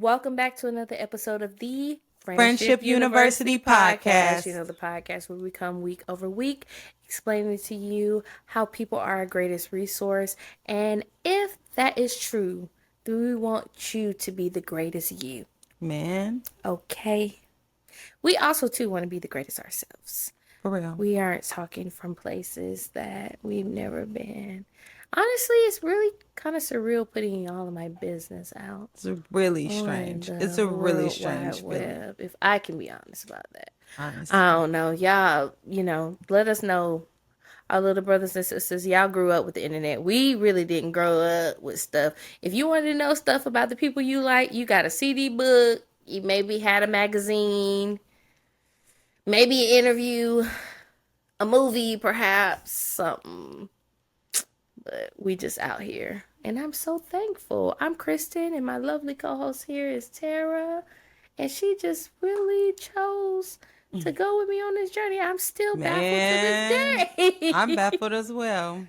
Welcome back to another episode of the Friendship University Podcast. You know, the podcast where we come week over week explaining to you how people are our greatest resource. And if that is true, then we want you to be the greatest you. Man. Okay. We also, too, want to be the greatest ourselves. For real. We aren't talking from places that we've never been. Honestly, it's really kind of surreal putting all of my business out. It's really strange. It's a really strange feeling. If I can be honest about that. Honestly. I don't know. Y'all, let us know. Our little brothers and sisters, y'all grew up with the internet. We really didn't grow up with stuff. If you wanted to know stuff about the people you like, you got a CD book. You maybe had a magazine. Maybe an interview. A movie, perhaps. Something. But we just out here. And I'm so thankful. I'm Kristen, and my lovely co-host here is Tara. And she just really chose to go with me on this journey. I'm still baffled to this day. I'm baffled as well.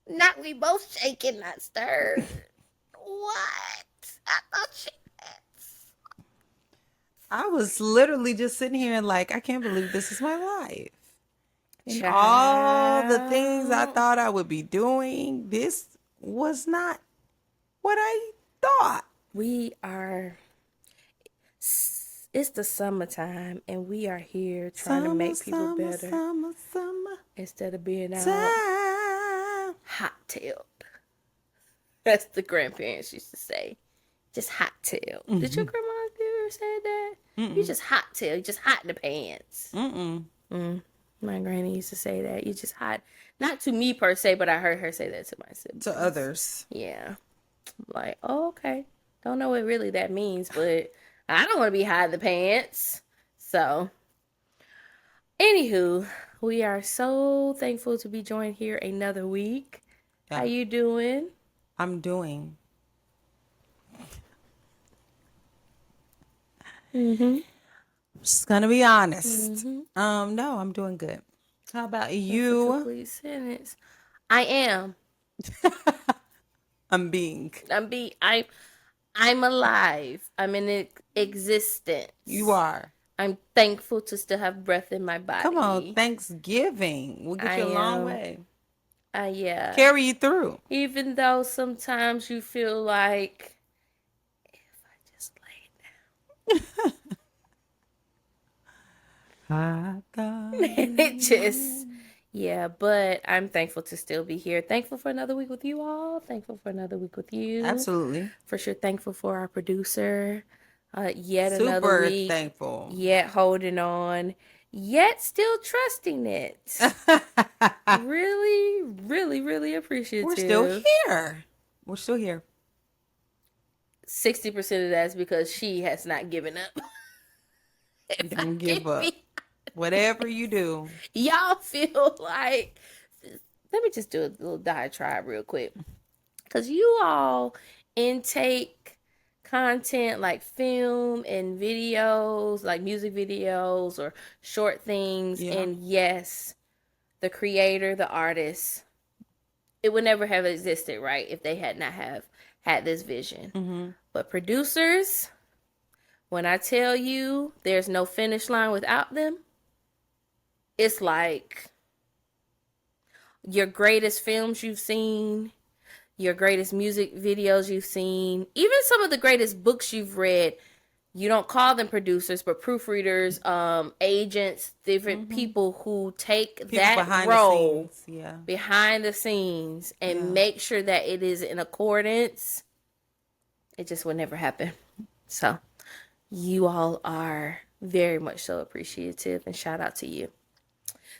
Not we both shaking, not stirred. What? I thought she... I was literally just sitting here and like, I can't believe this is my life. And all the things I thought I would be doing, this was not what I thought. It's the summertime, and we are here trying to make people better. Summer. Instead of being out hot-tailed. That's the grandparents used to say. Just hot-tailed. Mm-hmm. Did your grandma ever say that? Mm-mm. You just hot-tailed. You just hot in the pants. My granny used to say that. You just hot. Not to me per se, but I heard her say that to my siblings. To others. Yeah. Like, oh, okay. Don't know what really that means, but I don't want to be hot in the pants. So, anywho, we are so thankful to be joined here another week. Yeah. How you doing? I'm doing. Just gonna be honest. No, I'm doing good. How about you? That's a complete sentence. I am. I'm alive. I'm in existence. You are. I'm thankful to still have breath in my body. Come on, Thanksgiving will get you a long way. Yeah. Carry you through. Even though sometimes you feel like, if I just lay down. But I'm thankful to still be here. Thankful for another week with you all. Thankful for another week with you. Absolutely. For sure. Thankful for our producer. Yet Super another week. Thankful. Yet holding on. Yet still trusting it. Really, really, really appreciative. We're still here. 60% of that's because she has not given up. Don't give up. Whatever you do. Y'all feel like... Let me just do a little diatribe real quick. Because you all intake content like film and videos, like music videos or short things. Yeah. And yes, the creator, the artist, it would never have existed, right? If they had not have had this vision. Mm-hmm. But producers, when I tell you there's no finish line without them, it's like your greatest films you've seen, your greatest music videos you've seen, even some of the greatest books you've read. You don't call them producers, but proofreaders, agents, different people who take that role behind the scenes and make sure that it is in accordance. It just would never happen. So you all are very much so appreciative, and shout out to you.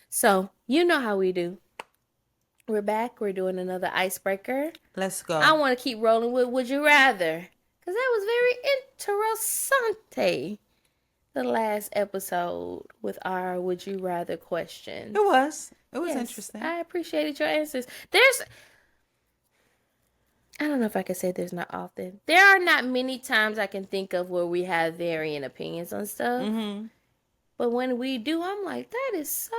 So, you know how we do. We're back. We're doing another icebreaker. Let's go. I want to keep rolling with Would You Rather, because that was very interessante, the last episode with our Would You Rather question. It was interesting. I appreciated your answers. I don't know if I could say there's not often. There are not many times I can think of where we have varying opinions on stuff. Mm-hmm. But when we do, I'm like, that is so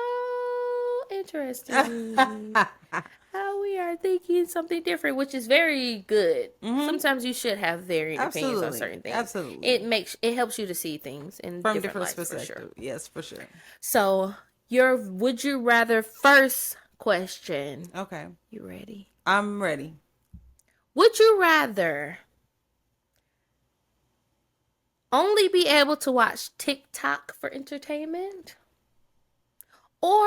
interesting. How we we are thinking something different, which is very good. Mm-hmm. Sometimes you should have varying opinions on Absolutely. certain things. Absolutely. It helps you to see things in From different different lights for sure. perspective. Yes, for sure. So your would you rather first question. Okay. You ready? I'm ready. Would you rather only be able to watch TikTok for entertainment or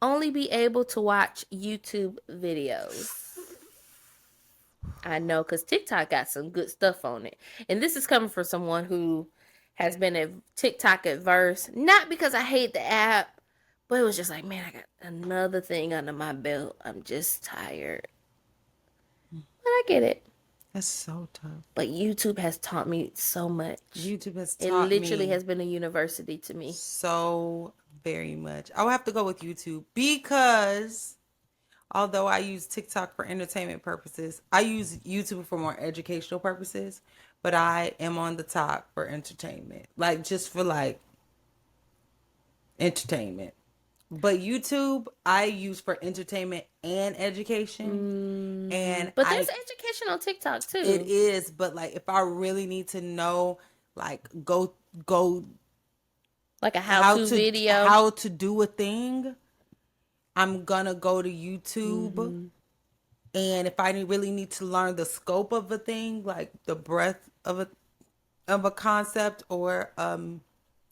only be able to watch YouTube videos? I know, because TikTok got some good stuff on it. And this is coming from someone who has been a TikTok adverse. Not because I hate the app, but it was just like, man, I got another thing under my belt. I'm just tired. But I get it. That's so tough. But YouTube has taught me so much. YouTube has It taught literally me has been a university to me. so very much. I would have to go with YouTube because although I use TikTok for entertainment purposes, I use YouTube for more educational purposes, but I am on the top for entertainment. Like just for like entertainment. But YouTube I use for entertainment and education. And But there's education on TikTok too. it is, but like if I really need to know like go like a how-to video. how to do a thing, I'm gonna go to YouTube. And if I really need to learn the scope of a thing, like the breadth of a concept or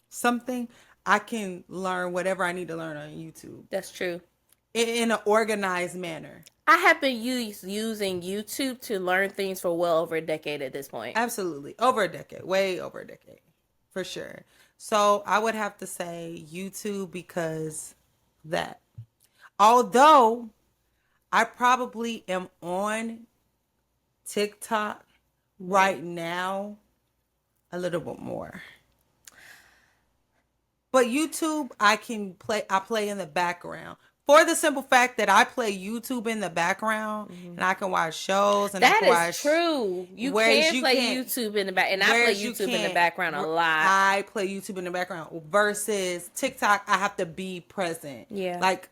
something, I can learn whatever I need to learn on YouTube That's true. in an organized manner. I have been using YouTube to learn things for well over a decade at this point. Absolutely. Over a decade. Way over a decade. For sure. So I would have to say YouTube because that. Although I probably am on TikTok right now a little bit more. But YouTube, I play in the background. For the simple fact that I play YouTube in the background and I can watch shows and I That can watch. is true. You can play YouTube in the back, and I play YouTube in the background a lot. I play YouTube in the background versus TikTok. I have to be present. Yeah. Like,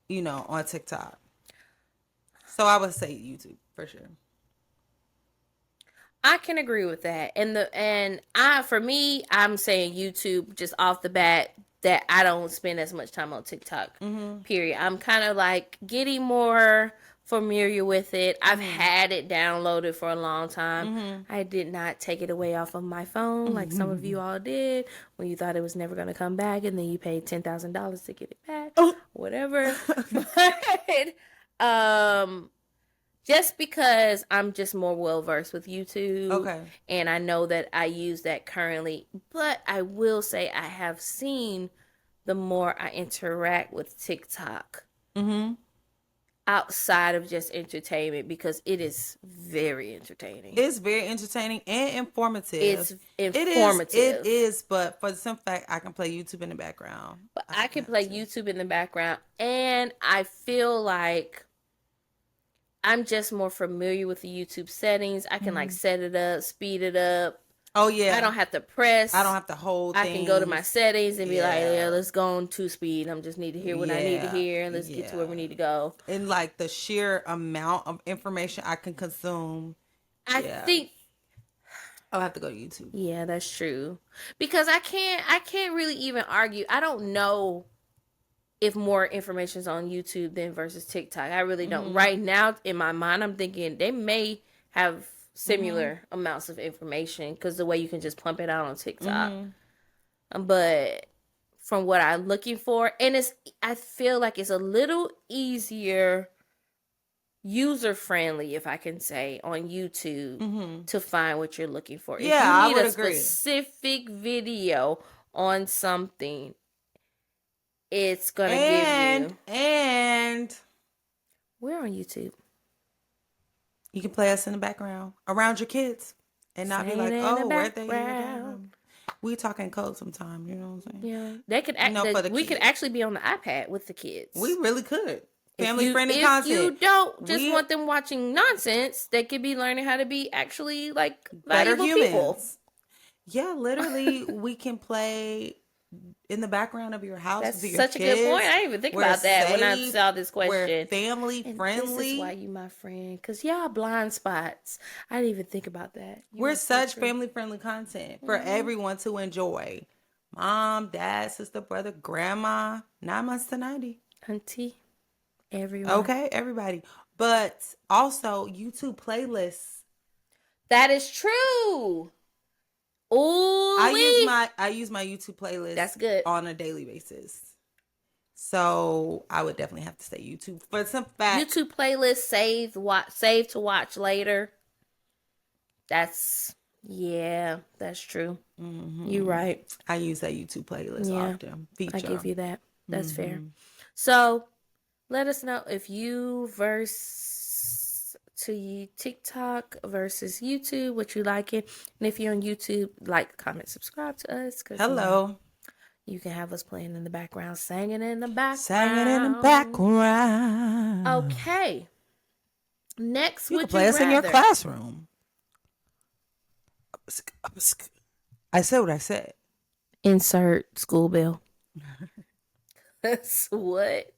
on TikTok. So I would say YouTube for sure. I can agree with that. For me, I'm saying YouTube just off the bat that I don't spend as much time on TikTok. Period. I'm kind of like getting more familiar with it. I've had it downloaded for a long time. I did not take it away off of my phone like some of you all did when you thought it was never going to come back and then you paid $10,000 to get it back. Whatever. But just because I'm just more well versed with YouTube. Okay. And I know that I use that currently. But I will say I have seen the more I interact with TikTok outside of just entertainment, because it is very entertaining. It's very entertaining and informative. It's informative. It is, but for the simple fact I can play YouTube in the background. But I can play YouTube in the background, and I feel like I'm just more familiar with the YouTube settings. I can like set it up, speed it up. Oh yeah. I don't have to press. I don't have to hold I can go to my settings and be like, yeah, let's go on 2-speed. I'm just need to hear what I need to hear, and let's get to where we need to go. And like the sheer amount of information I can consume. I think I'll have to go to YouTube. Yeah, that's true. Because I can't really even argue. I don't know if more information is on YouTube than versus TikTok. I really don't. Right now, in my mind, I'm thinking they may have similar amounts of information because the way you can just pump it out on TikTok. But from what I'm looking for, and I feel like it's a little easier, user friendly, if I can say, on YouTube to find what you're looking for. Yeah, if you need I would a agree. specific video on something, it's gonna give you. And we're on YouTube. You can play us in the background around your kids and not be like, oh, where'd they hear we talking code sometime, you know what I'm saying? Yeah, they could. We could actually be on the iPad with the kids. We really could. Family friendly content. If you don't just want them watching nonsense, they could be learning how to be actually like better valuable humans. People. Yeah, literally, we can play in the background of your house That's with your such a good point. kids, I didn't even think we're about that when I safe, saw this we're question. family And this is why friendly. you my friend. Because y'all blind spots. I didn't even think about that. You We're are so such true. family friendly content for Mm-hmm. everyone to enjoy. Mom, dad, sister, brother, grandma, 9 months to 90. Auntie, everyone. Okay, everybody. But also YouTube playlists. That is true. I use Ooh, my I use my YouTube playlist that's good. on a daily basis. So I would definitely have to say YouTube. For some fact, YouTube playlist save to watch later. That's yeah, that's true. You right. I use that YouTube playlist Yeah, often. I give Feature. you that. That's fair. So let us know if you verse to TikTok versus YouTube, what you like it. And if you're on YouTube, like, comment, subscribe to us because, Hello. you can have us playing in the background, singing in the Singing in the background. background. Okay. Next, You could would play you us in your rather? classroom. I said what I said. Insert school bell. That's what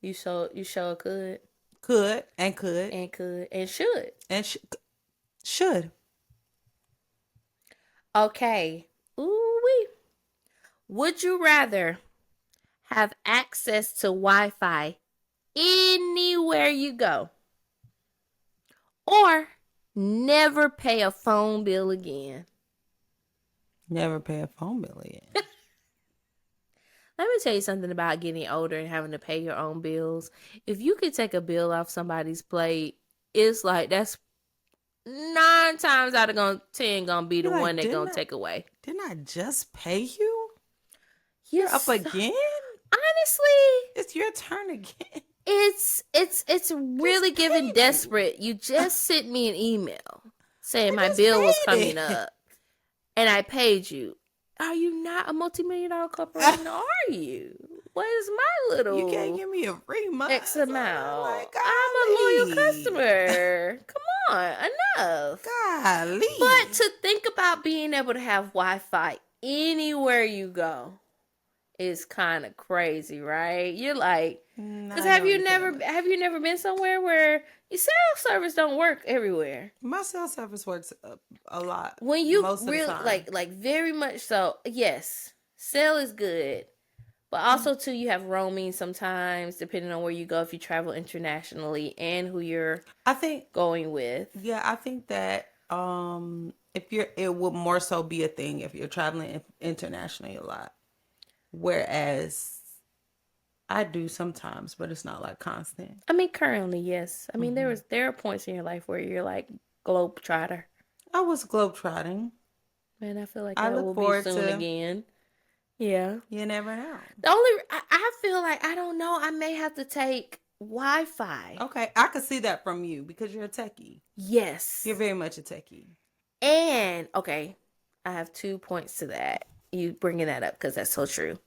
you show could Could and could and could and should. and should. Okay. Ooh wee. Would you rather have access to Wi-Fi anywhere you go, or never pay a phone bill again? Never pay a phone bill again. Let me tell you something about getting older and having to pay your own bills. If you could take a bill off somebody's plate, it's like that's 9 times out of 10 gonna be the You're one like, they gonna take away. didn't I just pay you? You're up Yes, again? honestly, It's your turn again. it's really Just giving paid you. desperate. You just sent me an email saying I my just bill was paid coming it. up and I paid you. Are you not a multi-million dollar corporation? Or are you? What is my You can't little give me a free month. X I'm amount? like, I'm a loyal golly. customer. Come on, enough. But Golly. to think about being able to have Wi-Fi anywhere you go is kind of crazy, right? You're like, because I know you pretty much. have you never been somewhere where your cell service don't work everywhere? My cell service works a lot When you most of the really time. like very much so, yes, cell is good. But also too, you have roaming sometimes, depending on where you go, if you travel internationally and who you're I think going with. Yeah, I think that if you're it would more so be a thing if you're traveling internationally a lot. Whereas I do sometimes, but it's not like constant. I mean, currently, yes. I mean, there are points in your life where you're like globe trotter. I was globetrotting. Man, I feel like I that look will be forward soon to again. Yeah. you never know. The only I feel like I don't know. I may have to take Wi-Fi. Okay, I could see that from you because you're a techie. Yes. You're very much a techie. And okay, I have 2 points to that. You bringing that up because that's so true.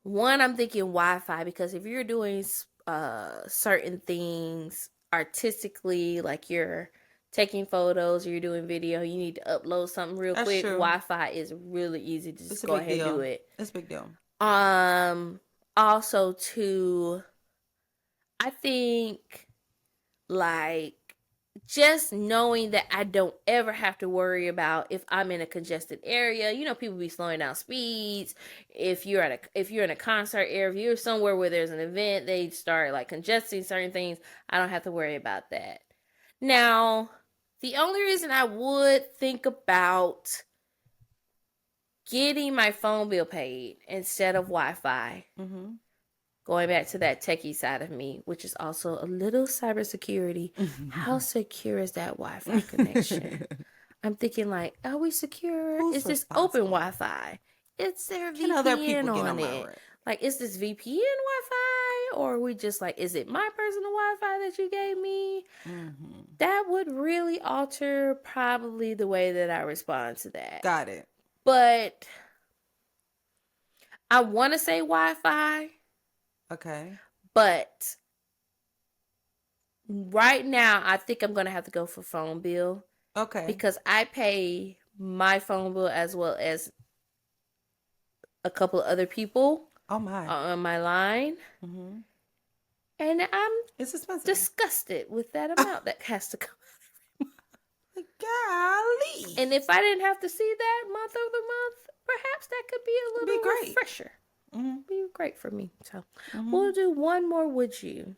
One, I'm thinking Wi-Fi because if you're doing certain things artistically, like you're taking photos or you're doing video, you need to upload something real That's quick. true. Wi-Fi is really easy to It's just a go big ahead and do deal. it. It's a big deal. Also too, I think like just knowing that I don't ever have to worry about if I'm in a congested area. You know, people be slowing down speeds. If you're in a concert area, if you're somewhere where there's an event, they start like congesting certain things. I don't have to worry about that. Now, the only reason I would think about getting my phone bill paid instead of Wi-Fi, going back to that techie side of me, which is also a little cybersecurity. How secure is that Wi-Fi connection? I'm thinking like, are we secure? Who's Is this open responsible? Wi-Fi? Is there Can other people VPN get on on my it? rep? Like, is this VPN Wi-Fi? Or are we just like, is it my personal Wi-Fi that you gave me? That would really alter probably the way that I respond to that. Got it. But I want to say Wi-Fi, Okay. but right now I think I'm gonna have to go for phone bill Okay. because I pay my phone bill as well as a couple of other people Oh my. on my line. Mm-hmm. And I'm It's expensive. disgusted with that amount that has to come. Golly. And if I didn't have to see that month over month, perhaps that could be a It'd be little great. refresher. Mm-hmm. Be great for me. So Mm-hmm. we'll do one more. Would you?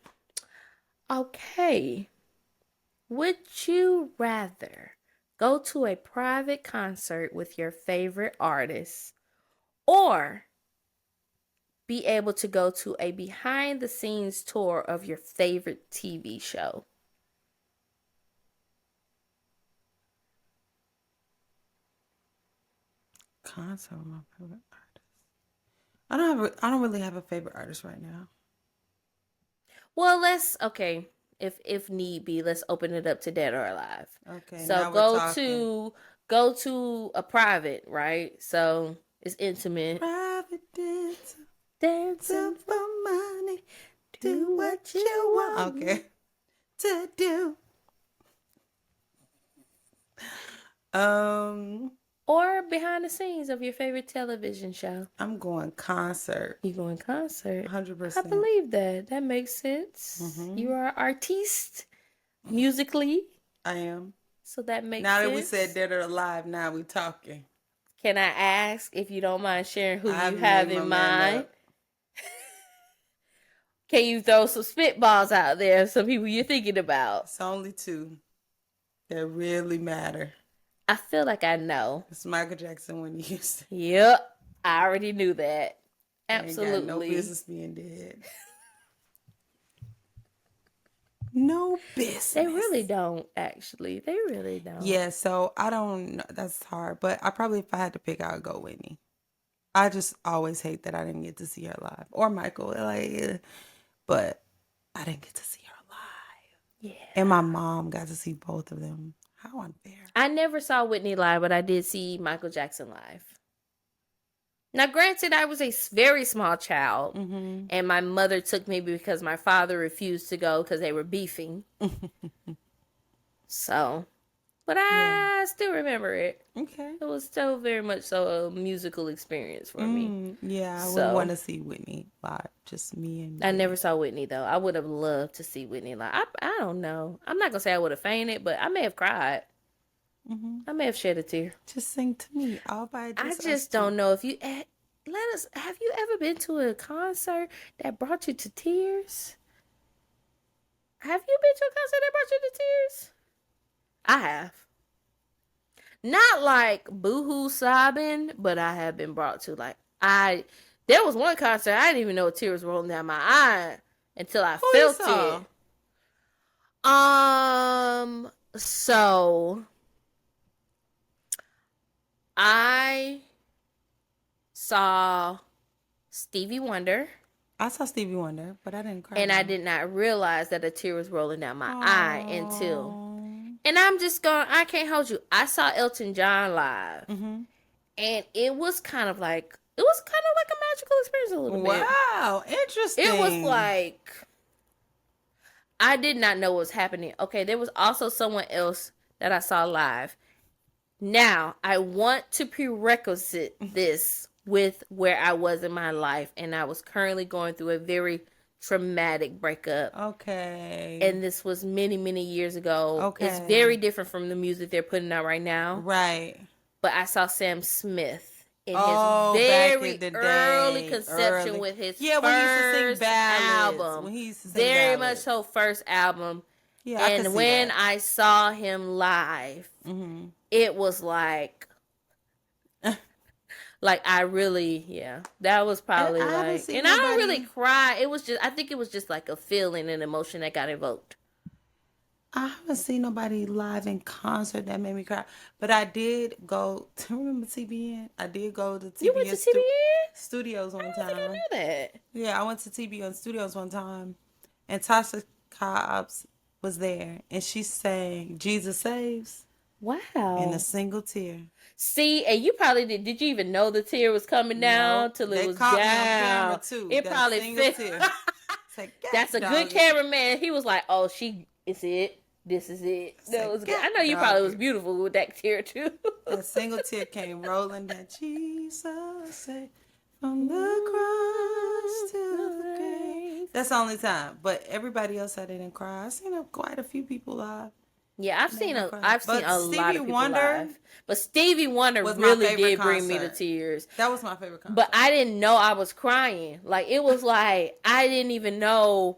Okay. Would you rather go to a private concert with your favorite artist or be able to go to a behind the scenes tour of your favorite TV show? Concert with my favorite artist. I don't really have a favorite artist right now. Well, let's okay. If need be, let's open it up to dead or alive. Okay, So now we're talking. go to a private, right? So it's intimate. Private dancer, Dancing for money, do what you want. Okay, to do. Um, Or behind the scenes of your favorite television show. I'm going concert. You going concert. 100%. I believe that. That makes sense. Mm-hmm. You are an artiste musically. I am. So that makes Now sense. that we said dead or alive, now we talking. Can I ask if you don't mind sharing who I you haven't have made my in mind mind? up. Can you throw some spitballs out there? Some people you're thinking about. It's only two that really matter. I feel like I know. It's Michael Jackson when he used to. Yep. I already knew that. Absolutely. Ain't got no business being dead. No business. They really don't, actually. They really don't. Yeah, so I don't know. That's hard. But if I had to pick, I would go Whitney. I just always hate that I didn't get to see her live. Or Michael. But I didn't get to see her live. Yeah. And my mom got to see both of them. How unfair. I never saw Whitney live, but I did see Michael Jackson live. Now, granted, I was a very small child, and my mother took me because my father refused to go because they were beefing. So, but I still remember it. Okay. It was still very much so a musical experience for me. Yeah, I would want to see Whitney live. Just me and I never saw Whitney, though. I would have loved to see Whitney live. I don't know. I'm not going to say I would have fainted, but I may have cried. I may have shed a tear. Just sing to me all by I just don't know if you have you ever been to a concert that brought you to tears? Have you been to a concert that brought you to tears? I have. Not like boohoo sobbing, but I have been brought to there was one concert I didn't even know tears were rolling down my eye until I felt it. So I saw Stevie Wonder. I saw Stevie Wonder, but I didn't cry. And I did not realize that a tear was rolling down my eye until. And I can't hold you. I saw Elton John live. And it was kind of like a magical experience a little bit. Wow, interesting. It was like, I did not know what was happening. Okay, there was also someone else that I saw live. Now, I want to prerequisite this with where I was in my life, and I was currently going through a very traumatic breakup. Okay. And this was many, many years ago. Okay. It's very different from the music they're putting out right now. Right. But I saw Sam Smith in his back very in the early day. conception with his when he used to sing ballads. album. When he used to sing very ballads. much so first album. Yeah, and when I saw him live, it was like I really, that was probably and I don't really cry. It was I think it was just like a feeling and emotion that got evoked. I haven't seen nobody live in concert that made me cry. But I did go to, remember TBN? I did go to TBN. You went to TBN? Studios one time. I knew that. Yeah, I went to TBN Studios one time. And Tasha Cobbs was there. And she sang Jesus Saves. Wow. In a single tear. See, and you probably did. Did you even know the tear was coming down till it was down? They caught me on camera too. It probably fit. Like, that's a good cameraman. He was like, "Oh, it's it. This is it." That was good. I know you probably was beautiful with that tear too. That single tear came rolling down. Jesus said, From the cross to the grave. That's the only time. But everybody else I didn't cry. I've seen quite a few people live. Yeah, I've seen But a lot Stevie of people Wonder live. But Stevie Wonder was my really favorite did bring me to concert. tears. That was my favorite concert. But I didn't know I was crying. Like, it was like, I didn't even know.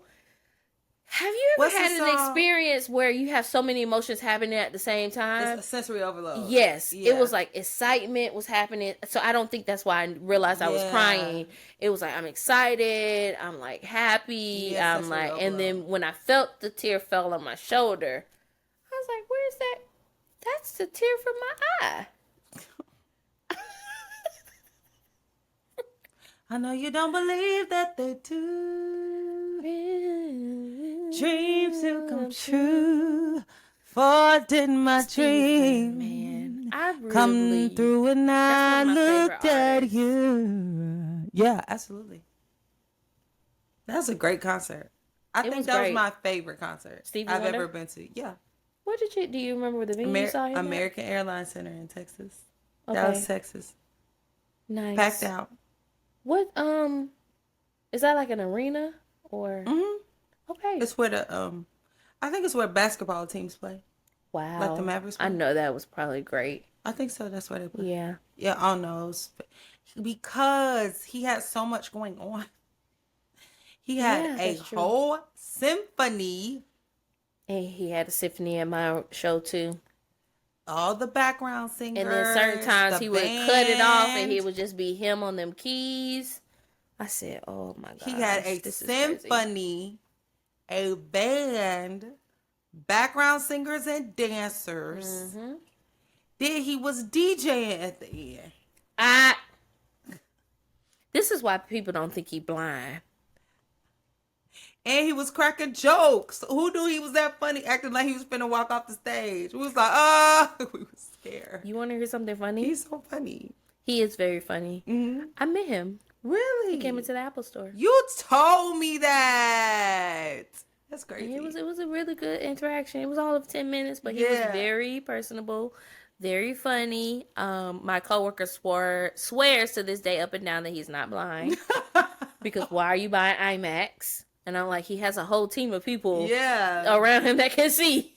Have you ever What's the had an song? experience where you have so many emotions happening at the same time? It's a sensory overload. Yes. Yeah. It was like excitement was happening. So I don't think that's why I realized I was crying. It was like, I'm excited. I'm like happy. Yeah, I'm like, sensory and then overload. when I felt the tear fell on my shoulder, I was like, where's that? That's the tear from my eye. I know you don't believe that they do. Dreams will come true. For did my dream, man, I come really through when I that's one of my favorite looked at artists. you. Yeah, absolutely. That was a great concert. I think that was my favorite concert Stevie I've Wonder? ever been to. Yeah. What did you do? You remember the venue you saw him at? American Airlines Center in Texas. Okay. Dallas, Texas. Nice. Packed out. What is that, like an arena or? Mm-hmm. Okay. It's where I think it's where basketball teams play. Wow. Like the Mavericks play. I know that was probably great. I think so. That's where they play. Yeah. Yeah, I don't know. Because he had so much going on. He had a whole symphony. And he had a symphony at my show too. All the background singers. And then certain times he would cut it off and he would just be him on them keys. I said, oh my God. He had a symphony, a band, background singers and dancers. Mm-hmm. Then he was DJing at the end. This is why people don't think he blind. And he was cracking jokes. Who knew he was that funny, acting like he was finna walk off the stage? We was like, we was scared. You want to hear something funny? He's so funny. He is very funny. Mm-hmm. I met him. Really? He came into the Apple store. You told me that. That's crazy. It was a really good interaction. It was all of 10 minutes, but he was very personable, very funny. My coworker swears to this day up and down that he's not blind. Because why are you buying IMAX? And I'm like, he has a whole team of people around him that can see.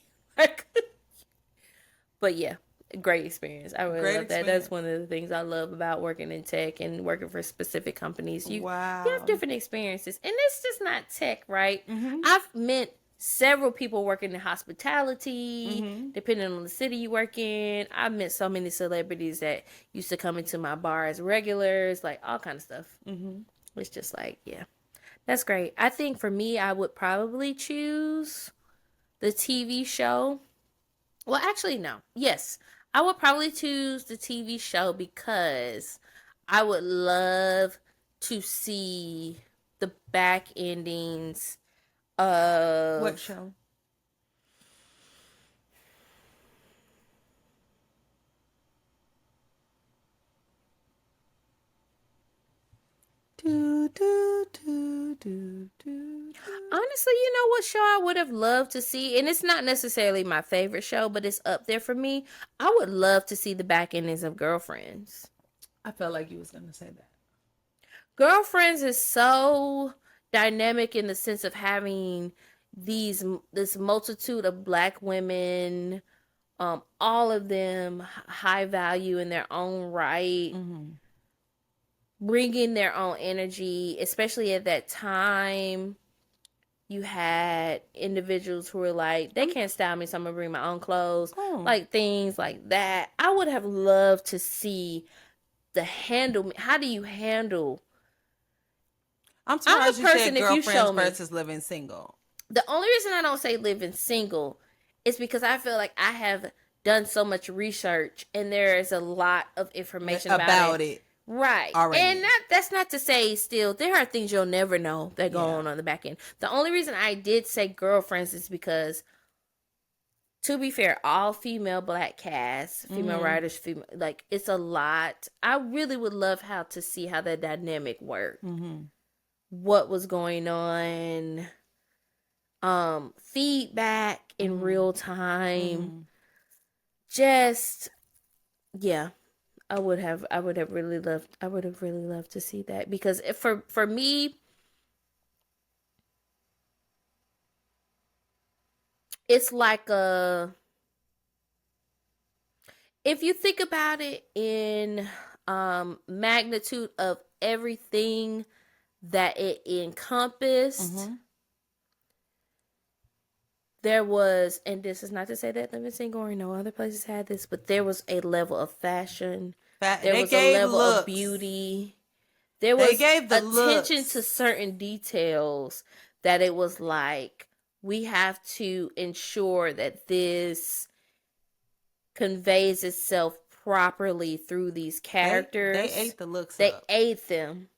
But yeah, great experience. I really love that. That's one of the things I love about working in tech and working for specific companies. You have different experiences. And it's just not tech, right? Mm-hmm. I've met several people working in hospitality, depending on the city you work in. I've met so many celebrities that used to come into my bar as regulars, like all kind of stuff. Mm-hmm. It's just like, yeah. That's great. I think for me, I would probably choose the TV show. Well, actually, no. Yes, I would probably choose the TV show because I would love to see the back endings of... What show? Honestly, you know what show I would have loved to see? And it's not necessarily my favorite show, but it's up there for me. I would love to see the back endings of Girlfriends. I felt like you was going to say that. Girlfriends is so dynamic in the sense of having this multitude of Black women, all of them high value in their own right. Mm-hmm. Bringing their own energy, especially at that time. You had individuals who were like, they can't style me, so I'm gonna bring my own clothes. Like things like that. I would have loved to see how do you handle? I'm surprised you said Girlfriends versus living single. The only reason I don't say living single is because I feel like I have done so much research and there is a lot of information about it. Right. Already. And that's not to say still, there are things you'll never know that go on the back end. The only reason I did say Girlfriends is because, to be fair, all female Black cast, female writers, like it's a lot. I really would love to see how that dynamic worked. Mm-hmm. What was going on. Feedback in real time. Just, yeah. I would have really loved. I would have really loved to see that because if for me, it's like a. If you think about it in magnitude of everything that it encompassed, Mm-hmm. there was, and this is not to say that Living Single or no other places had this, but there was a level of fashion, there They was a gave level of looks. beauty, there They was gave the attention to looks. certain details that it was like, we have to ensure that this conveys itself properly through these They characters. ate the looks They up. ate them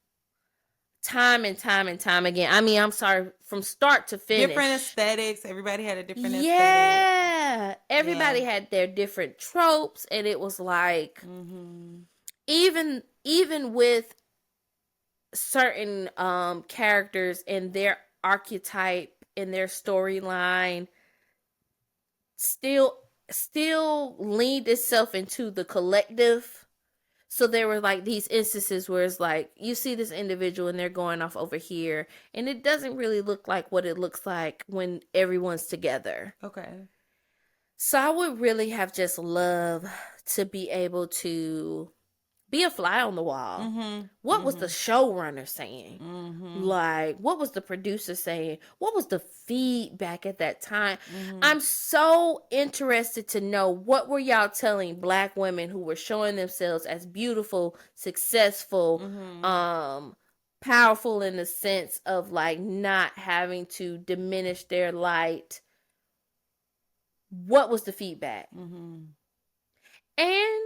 time and time and time again. I mean, I'm sorry, from start to Different finish. aesthetics. Everybody had a different aesthetic. Yeah. Yeah. Everybody had their different tropes and it was like Mm-hmm. even with certain characters and their archetype and their storyline still leaned itself into the collective. So there were like these instances where it's like you see this individual and they're going off over here and it doesn't really look like what it looks like when everyone's together. Okay. So I would really have just loved to be able to be a fly on the wall. Mm-hmm. What was the Mm-hmm. showrunner saying? Mm-hmm. Like, what was the producer saying? What was the feedback at that time? Mm-hmm. I'm so interested to know, what were y'all telling black women who were showing themselves as beautiful, successful, Mm-hmm. um, powerful in the sense of like not having to diminish their light. What was the feedback? Mm-hmm. And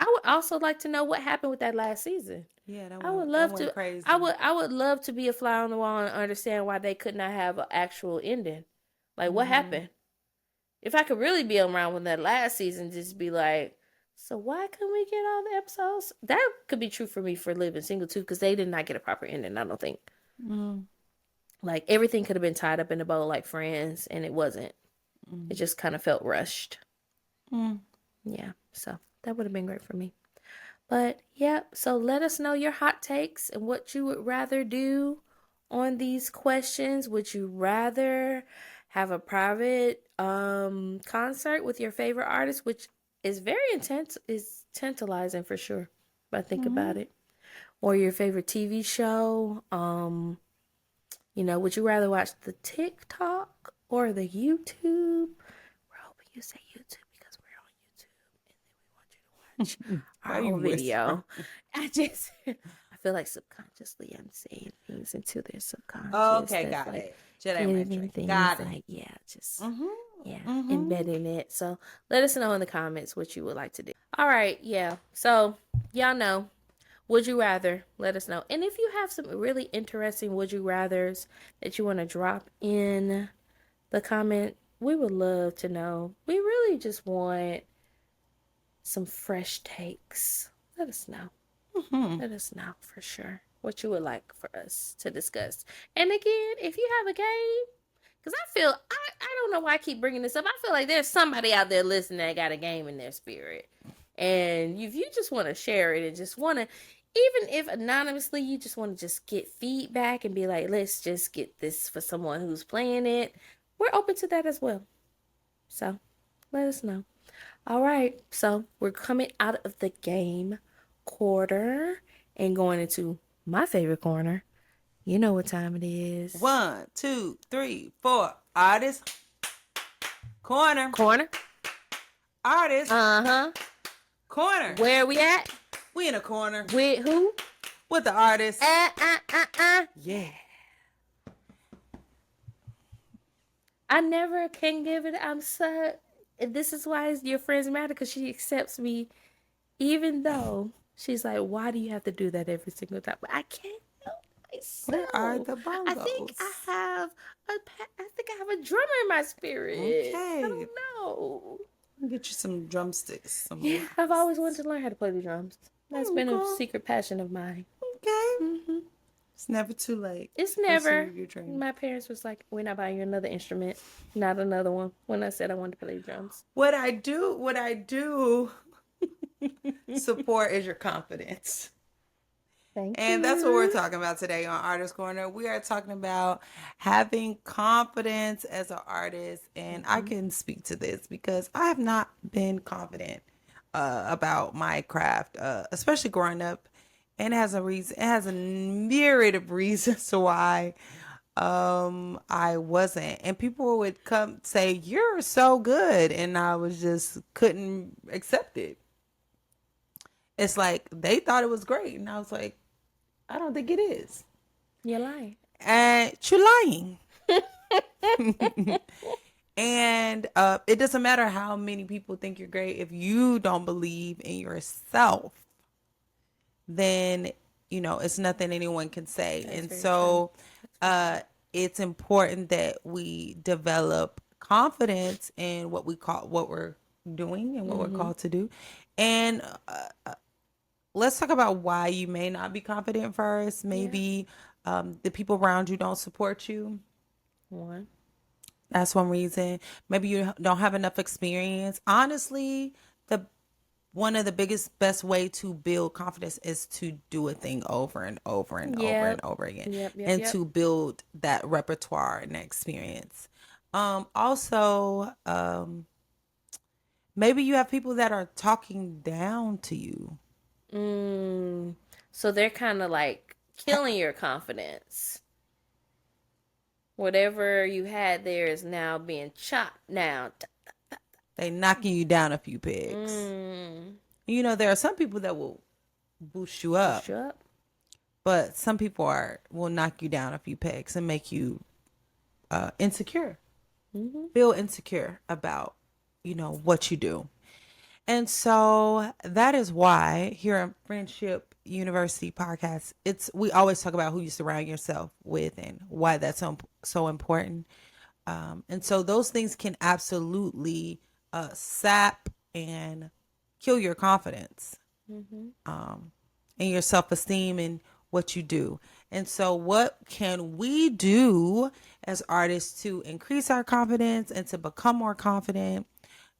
I would also like to know what happened with that last season. Yeah, that I would that love went to. crazy. I would love to be a fly on the wall and understand why they could not have an actual ending. Like, what Mm-hmm. happened? If I could really be around with that last season, just be like, so why couldn't we get all the episodes? That could be true for me for Living Single too, because they did not get a proper ending. I don't think. Mm-hmm. Like, everything could have been tied up in a bow like Friends, and it wasn't. It just kind of felt rushed. Mm-hmm. Yeah, so that would have been great for me. But yeah, so let us know your hot takes and what you would rather do on these questions. Would you rather have a private concert with your favorite artist, which is very intense, is tantalizing for sure, if I think Mm-hmm. about it. Or your favorite TV show. Would you rather watch the TikTok or the YouTube? We're hoping you say YouTube because we're on YouTube and then we want you to watch Why our you whole whispering? video. I feel like subconsciously I'm saying things into their subconscious. Okay, That's got like it. Jedi giving Matrix. things Got it. like, yeah, just, yeah, Mm-hmm. Mm-hmm. embedding it. So let us know in the comments what you would like to do. All right, yeah. So y'all know, would you rather? Let us know. And if you have some really interesting would you rathers that you want to drop in the comment, we would love to know. We really just want some fresh takes. Let us know. Mm-hmm. Let us know for sure what you would like for us to discuss. And again, if you have a game, because I don't know why I keep bringing this up. I feel like there's somebody out there listening that got a game in their spirit. And if you just want to share it and just want to, even if anonymously, you just want to just get feedback and be like, let's just get this for someone who's playing it, we're open to that as well. So let us know. All right, so we're coming out of the game quarter and going into my favorite corner. You know what time it is. 1, 2, 3, 4. Artist. Corner. Corner. Artist. Uh-huh. Corner. Where we at? We in a corner. With who? With the artist. Yeah. I never can give it. I'm so. This is why your friends matter, because she accepts me, even though she's like, "Why do you have to do that every single time?" But I can't help myself. Where are the bongos? I think I have a drummer in my spirit. Okay. I don't know. Get you some drumsticks. Yeah, I've always wanted to learn how to play the drums. That's been a Okay. secret passion of mine. Okay. Mm-hmm. It's never too late. It's to never. pursue your dream. My parents was like, "We're not buying you another instrument, not another one." When I said I wanted to play drums. What I do support is your confidence. Thank And that's what we're you. talking about today on Artist Corner. We are talking about having confidence as an artist. And I Mm-hmm. can speak to this because I have not been confident about my craft, especially growing up. And it has a reason, it has a myriad of reasons why I wasn't. And people would come say, "You're so good." And I was just couldn't accept it. It's like they thought it was great. And I was like, I don't think it is. You're lying. And you're lying. And it doesn't matter how many people think you're great. If you don't believe in yourself, then, it's nothing anyone can say. That's And very true. so it's important that we develop confidence in what we're doing and what we're Mm-hmm. called to do. And let's talk about why you may not be confident first. Yeah. Maybe the people around you don't support you. One. That's one reason. Maybe you don't have enough experience. Honestly, the one of the biggest best way to build confidence is to do a thing over and over and over and Yep. over again, Yep. Yep. and Yep. to build that repertoire and experience. Also, maybe you have people that are talking down to you. Mm. So they're kind of like killing your confidence. Whatever you had there is now being chopped down. They knocking you down a few pegs. Mm. There are some people that will boost you up, Push you up. but some people will knock you down a few pegs and make you insecure, Mm-hmm. feel insecure about what you do. And so that is why here at Friendship University podcast, we always talk about who you surround yourself with and why that's so important. And so those things can absolutely sap and kill your confidence, Mm-hmm. and your self-esteem and what you do. And so what can we do as artists to increase our confidence and to become more confident?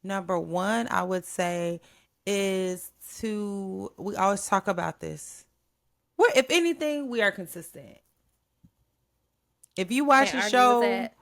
Number one, I would say, is we always talk about this. If anything, we are consistent. If you watch Can't a argue with show, that.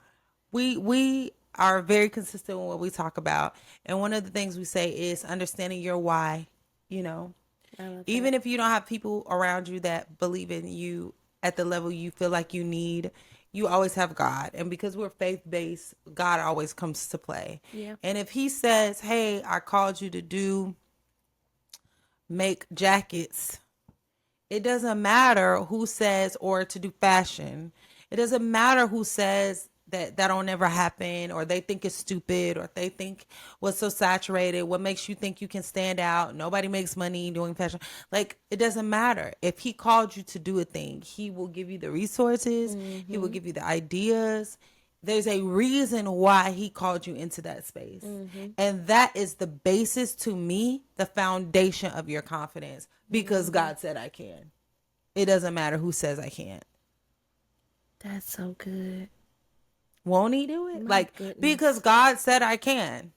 we are very consistent with what we talk about. And one of the things we say is understanding your why, you know. I love that. Even if you don't have people around you that believe in you at the level you feel like you need, you always have God. And because we're faith based, God always comes to play. Yeah. And if He says, "Hey, I called you to make jackets," it doesn't matter who says, or to do fashion. It doesn't matter who says that'll never happen, or they think it's stupid, or they think what's so saturated. What makes you think you can stand out? Nobody makes money doing fashion. Like, it doesn't matter. If He called you to do a thing, He will give you the resources. He will Mm-hmm. give you the ideas. There's a reason why He called you into that space. Mm-hmm. And that is the basis, to me, the foundation of your confidence, because Mm-hmm. God said I can. It doesn't matter who says I can't. That's so good. Won't He do it? My Like, because goodness. God said I can.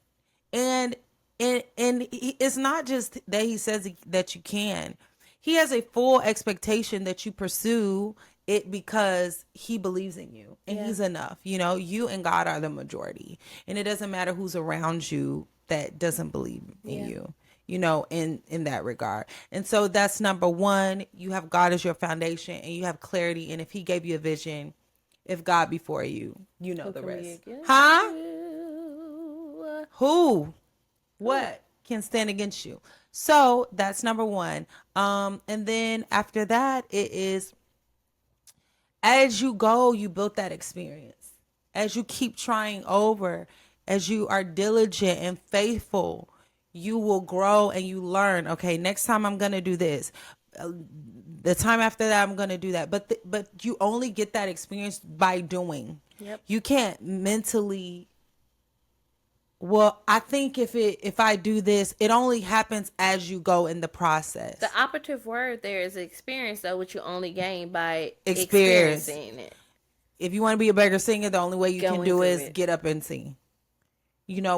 And it's not just that He says that you can. He has a full expectation that you pursue it because He believes in you, and Yeah. He's enough. You and God are the majority. And it doesn't matter who's around you that doesn't believe in Yeah. you, in that regard. And so that's number one. You have God as your foundation, and you have clarity. And if He gave you a vision, if God before you, you know Who the can be rest. against Huh? you? Who? Who? What can stand against you? So that's number one. And then after that, it is, as you go, you build that experience. As you keep trying over, as you are diligent and faithful, you will grow and you learn. Okay, next time I'm gonna do this. The time after that, I'm gonna do that. But you only get that experience by doing. Yep. You can't mentally. Well, I think if I do this, it only happens as you go in the The process. operative word there is experience, though, which you only gain by Experience. experiencing it, If you want to be a better singer, the only way you can going do through is it. get up and sing.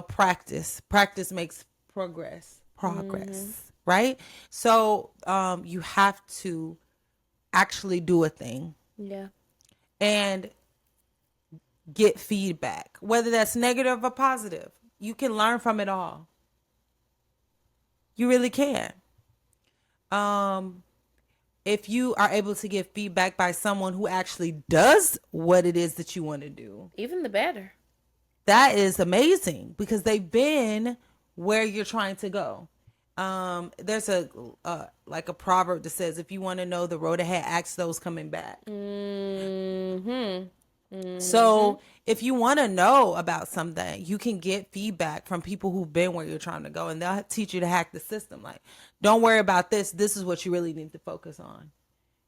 Practice. Practice makes progress. Mm-hmm. Progress. right? So you have to actually do a thing Yeah. and get feedback, whether that's negative or positive. You can learn from it all. You really can. Um, if you are able to get feedback by someone who actually does what it is that you want to do, Even the better. that is amazing because they've been where you're trying to go. There's a like a proverb that says, if you want to know the road ahead, ask those coming back. Mm-hmm. Mm-hmm. So if you want to know about something, you can get feedback from people who've been where you're trying to go, and they'll teach you to hack the system. Like, don't worry about this. This is what you really need to focus on.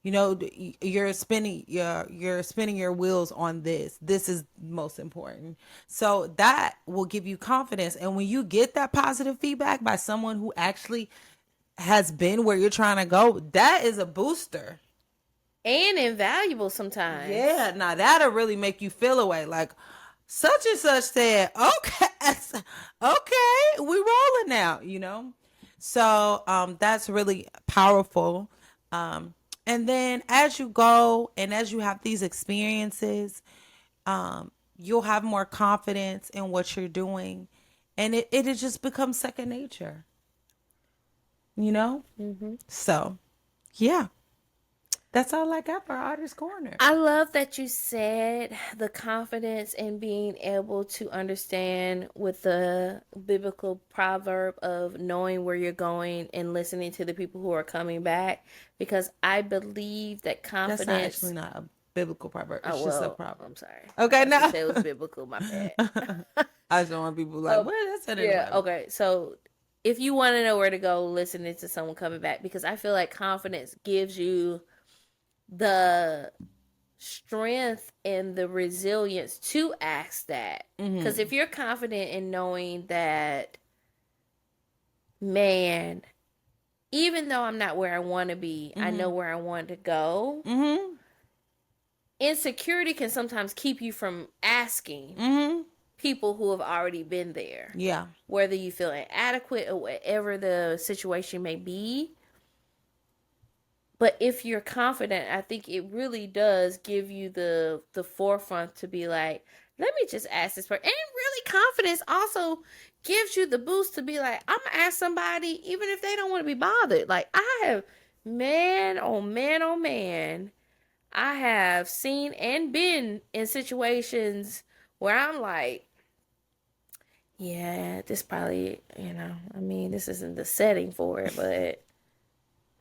You know, you're spinning your wheels on this. This is most important. So that will give you confidence. And when you get that positive feedback by someone who actually has been where you're trying to go, that is a booster. And invaluable sometimes. Yeah, now that'll really make you feel away. Like, such and such said, okay, okay, we rolling now, you know? So that's really powerful. And then as you go and as you have these experiences, you'll have more confidence in what you're doing. And it just becomes second nature, you know? Mm-hmm. So, yeah, that's all I got for Artist Corner. I love that you said the confidence in being able to understand with the biblical proverb of knowing where you're going and listening to the people who are coming back, because I believe that That's not confidence. actually not a biblical proverb. Oh It's just a well, proverb. I'm sorry. I Okay, thought you no. said it was biblical. My bad. I just don't want people like, uh, what? That's not in the yeah. Bible. Okay. So if you want to know where to go, listening to someone coming back, because I feel like confidence gives you the strength and the resilience to ask that. Because if you're confident in knowing that, man, even though I'm not where I want to be, I know where I want to go. Mm-hmm. Insecurity can sometimes keep you from asking Mm-hmm. people who have already been there. Yeah. Whether you feel inadequate or whatever the situation may be. But if you're confident, I think it really does give you the forefront to be like, let me just ask this person. And really, confidence also gives you the boost to be like, I'm gonna ask somebody even if they don't want to be bothered. Like I have, man, oh man, oh man, I have seen and been in situations where I'm like, yeah, this probably, I mean, this isn't the setting for it, but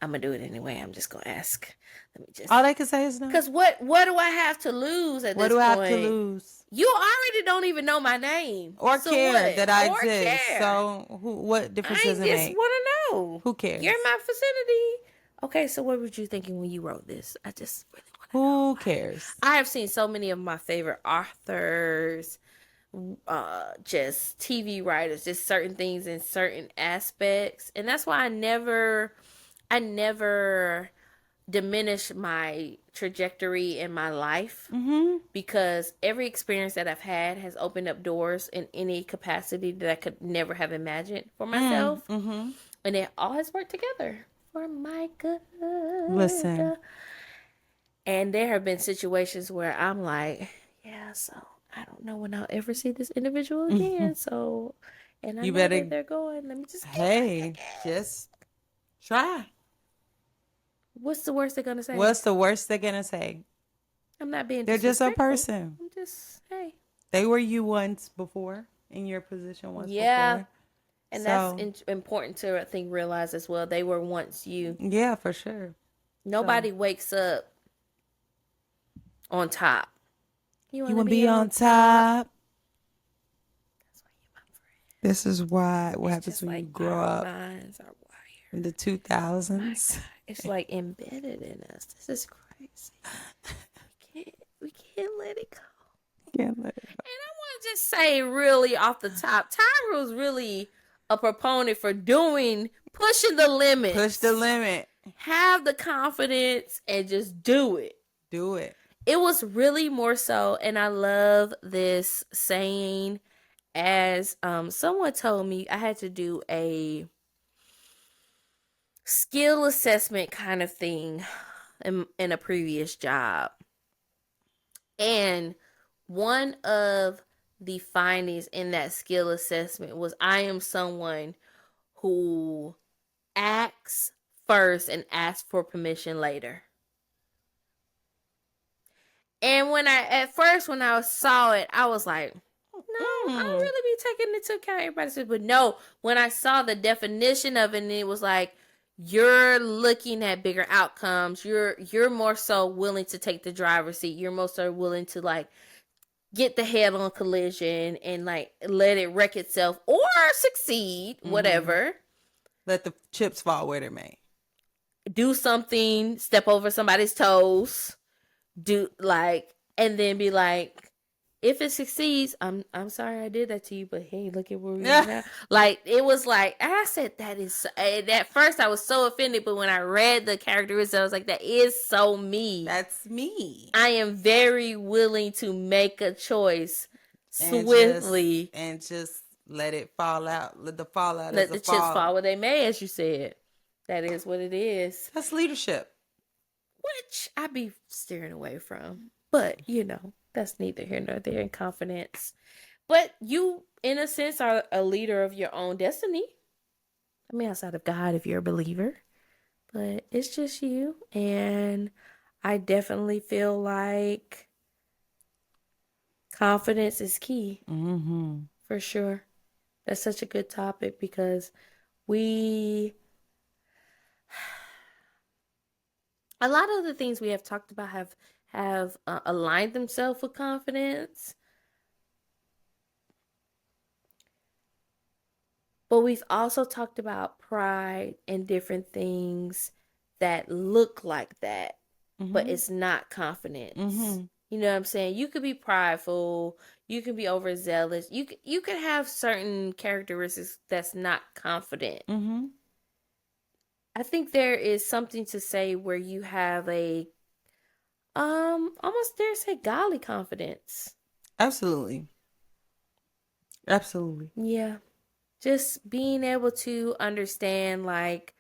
I'm gonna do it anyway. I'm just gonna ask. Let me just. All they can say is no. Cause what do I have to lose at What this do I have to point? lose? You already don't even know my name, Or so care what? that I Or exist. care? So what difference I does it just make? want to know. Who cares? You're in my vicinity. Okay, so what were you thinking when you wrote this? I just really want to know. Who cares? I have seen so many of my favorite authors, just TV writers, just certain things in certain aspects, and that's why I never diminish my trajectory in my life, because every experience that I've had has opened up doors in any capacity that I could never have imagined for myself. And it all has worked together for my good. Listen. And there have been situations where I'm like, yeah, so I don't know when I'll ever see this individual again. So, and I You know better, that they're going. Let me just get back hey, again. just try. What's the worst they're gonna say? What's the worst they're going to say? I'm not being They're just a disrespectful. person. I'm just, hey. They were you once before, in your position once Yeah. before. And So, that's important to, I think, realize as well. They were once you. yeah, for sure. Nobody wakes up on top. You You want to want to be be on on top. top. That's why you're my friend. This is what It's happens just when you like grow our up minds are in the wired. My 2000s. God. It's like embedded in us. This is crazy. We can't let it go. Can't let it And I want to just say, really off the top, Tyra's really a proponent for pushing the limits. Push the limit. Have the confidence and just do it. Do it. It was really more so, and I love this saying, as someone told me I had to do skill assessment kind of thing in a previous job. And one of the findings in that skill assessment was I am someone who acts first and asks for permission later. And at first when I saw it, I was like, no, I don't really be taking into account everybody says, but no, when I saw the definition of it, and it was like you're looking at bigger outcomes. You're more so willing to take the driver's seat. You're more so willing to like get the head on collision and like let it wreck itself or succeed, whatever. Let the chips fall where they may. Do something, step over somebody's toes, do like, and then be like, if it succeeds, I'm sorry I did that to you, but hey, look at where we are now. Like it was like I said, that is. And at first, I was so offended, but when I read the characteristics, I was like, that is so me. That's me. I am very willing to make a choice swiftly and just let it fall out. Let the fallout let as the a chips fall. fall where they may, as you said. That is what it is. That's leadership. Which I be steering away from. But, that's neither here nor there in confidence. But you, in a sense, are a leader of your own destiny. I mean, outside of God, if you're a believer. But it's just you. And I definitely feel like confidence is key. Mm-hmm. For sure. That's such a good topic because a lot of the things we have talked about have aligned themselves with confidence, but we've also talked about pride and different things that look like that, but it's not confidence. You know what I'm saying? You could be prideful, you can be overzealous, you could have certain characteristics that's not confident. I think there is something to say where you have a almost dare say godly confidence. Absolutely. Yeah. Just being able to understand like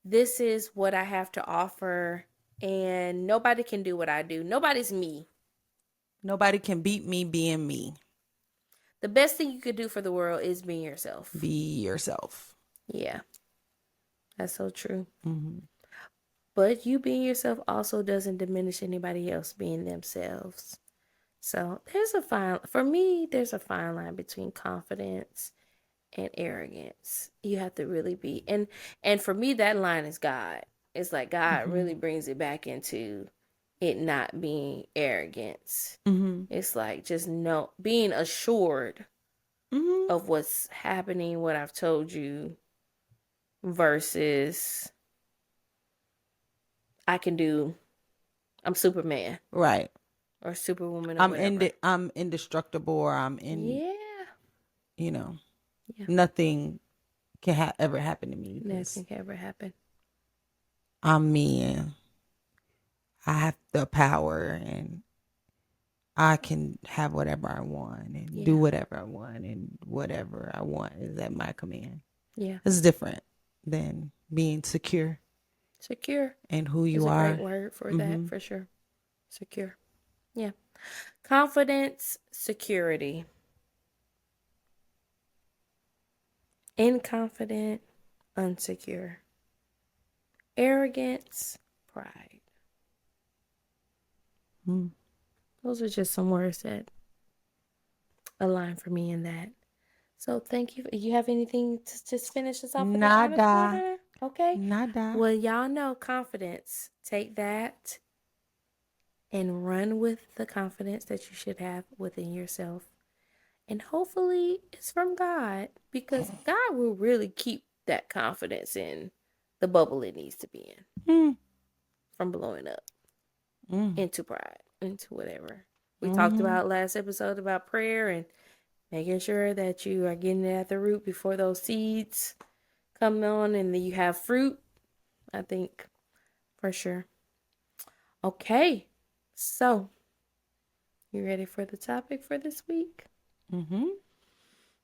this is what I have to offer and nobody can do what I do. Nobody's me. Nobody can beat me being me. The best thing you could do for the world is being yourself. Be yourself. Yeah. That's so true. But you being yourself also doesn't diminish anybody else being themselves. So there's a fine line between confidence and arrogance. You have to really be, and for me that line is God. It's like God really brings it back into it not being arrogance. It's like just being assured of what's happening, what I've told you, versus I'm Superman. Right. Or Superwoman or whatever. I'm indestructible, or Yeah. Nothing can ever happen to me. Nothing can ever happen. I'm me, and I have the power, and I can have whatever I want and do whatever I want, and whatever I want is at my command. Yeah. It's different than being secure. Secure. And who you is a are. great word for that, for sure. Secure. Yeah. Confidence, security. Inconfident, unsecure. Arrogance, pride. Those are just some words that align for me in that. So thank you. You have anything to just finish us off with? Nada. Okay. Nada. Well, y'all know confidence. Take that and run with the confidence that you should have within yourself. And hopefully it's from God, because God will really keep that confidence in the bubble it needs to be in from blowing up into pride, into whatever. We talked about last episode about prayer and making sure that you are getting it at the root before those seeds come on and then you have fruit. I think for sure. Okay, so you ready for the topic for this week?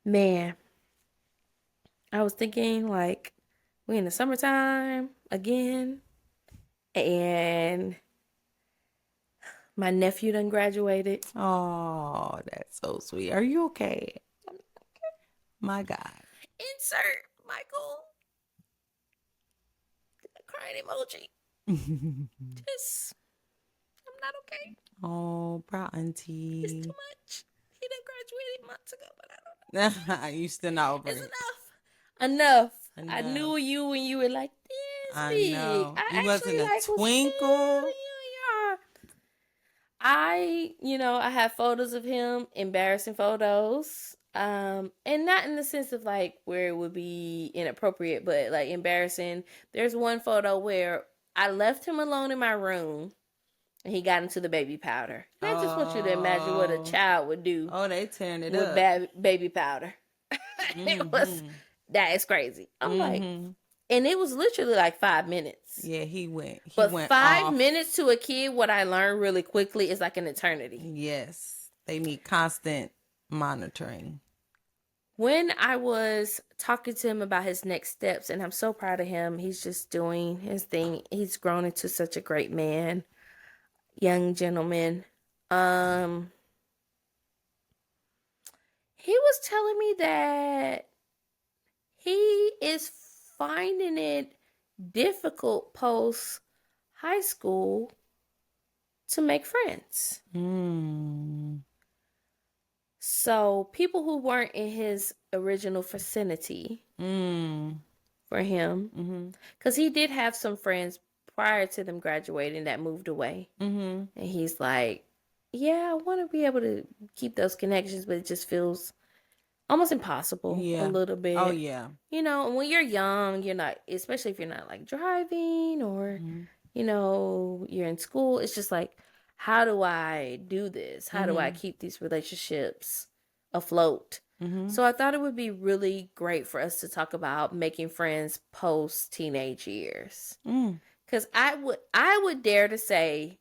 Man, I was thinking like We in the summertime again, and my nephew done graduated. Oh, that's so sweet. Are you okay? My God. Insert Michael crying emoji. Just, I'm not okay. Oh, proud It's too auntie. much. He done graduated months ago, but I don't know. You still not over It's it. enough. Enough. I Enough. knew you when you were like this I big. know. I You wasn't actually a like was still twinkle. you. I have photos of him, embarrassing photos. And not in the sense of like where it would be inappropriate, but like embarrassing. There's one photo where I left him alone in my room and he got into the baby powder. And I just want you to imagine what a Oh. child would do Oh, they tearing it with up. bad baby powder. It was Mm-hmm. that is crazy. I'm like, Mm-hmm. and it was literally like 5 minutes. Yeah, he went. He But went 5 minutes off. to a kid, what I learned really quickly is like an eternity. Yes. They need constant monitoring. When I was talking to him about his next steps, and I'm so proud of him, he's just doing his thing. He's grown into such a great man, young gentleman. Um, he was telling me that he is finding it difficult post high school to make friends. Mm. So people who weren't in his original vicinity Mm. for him, Mm-hmm. because he did have some friends prior to them graduating that moved away, Mm-hmm. and he's like, "Yeah, I want to be able to keep those connections, but it just feels almost impossible a Yeah. little Oh, bit." yeah. When you're young, you're not, especially if you're not like driving or Mm-hmm. you're in school. It's just like, how do I do this? How do I Mm-hmm. keep these relationships afloat? Mm-hmm. So I thought it would be really great for us to talk about making friends post teenage years. Mm. Cuz I would dare to say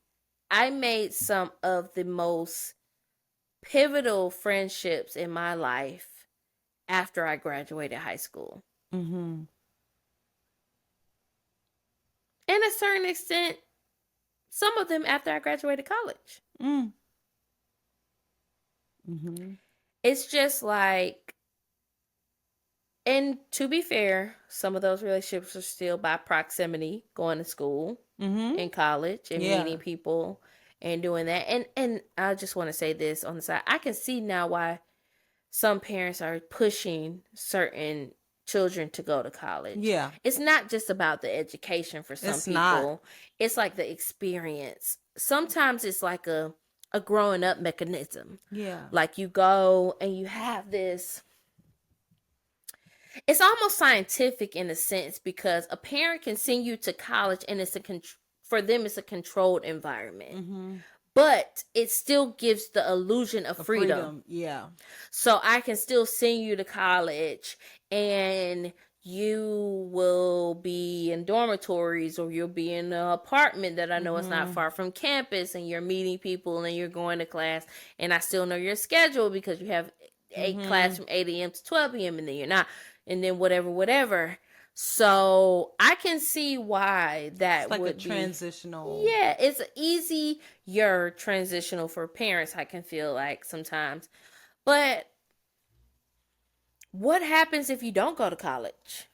I made some of the most pivotal friendships in my life after I graduated high school. Mm-hmm. And a certain extent, some of them after I graduated college. Mm. Mm-hmm. It's just like, and to be fair, some of those relationships are still by proximity, going to school Mm-hmm. in college and Yeah. meeting people and doing that. And I just want to say this on the side. I can see now why some parents are pushing certain children to go to college. Yeah. It's not just about the education for some It's not. people. It's like the experience. Sometimes it's like a growing up mechanism. Yeah. Like you go and you have this, it's almost scientific in a sense because a parent can send you to college and for them it's a controlled environment, Mm-hmm. but it still gives the illusion of A freedom. freedom. Yeah. So I can still send you to college and you will be in dormitories or you'll be in an apartment that I know is not Mm-hmm. far from campus, and you're meeting people and you're going to class, and I still know your schedule because you have class Mm-hmm. from 8 a.m. to 12 p.m. and then you're not, and then whatever. So I can see why It's that like a would be. transitional. Yeah, it's easier transitional for parents, I can feel like sometimes. But what happens if you don't go to college?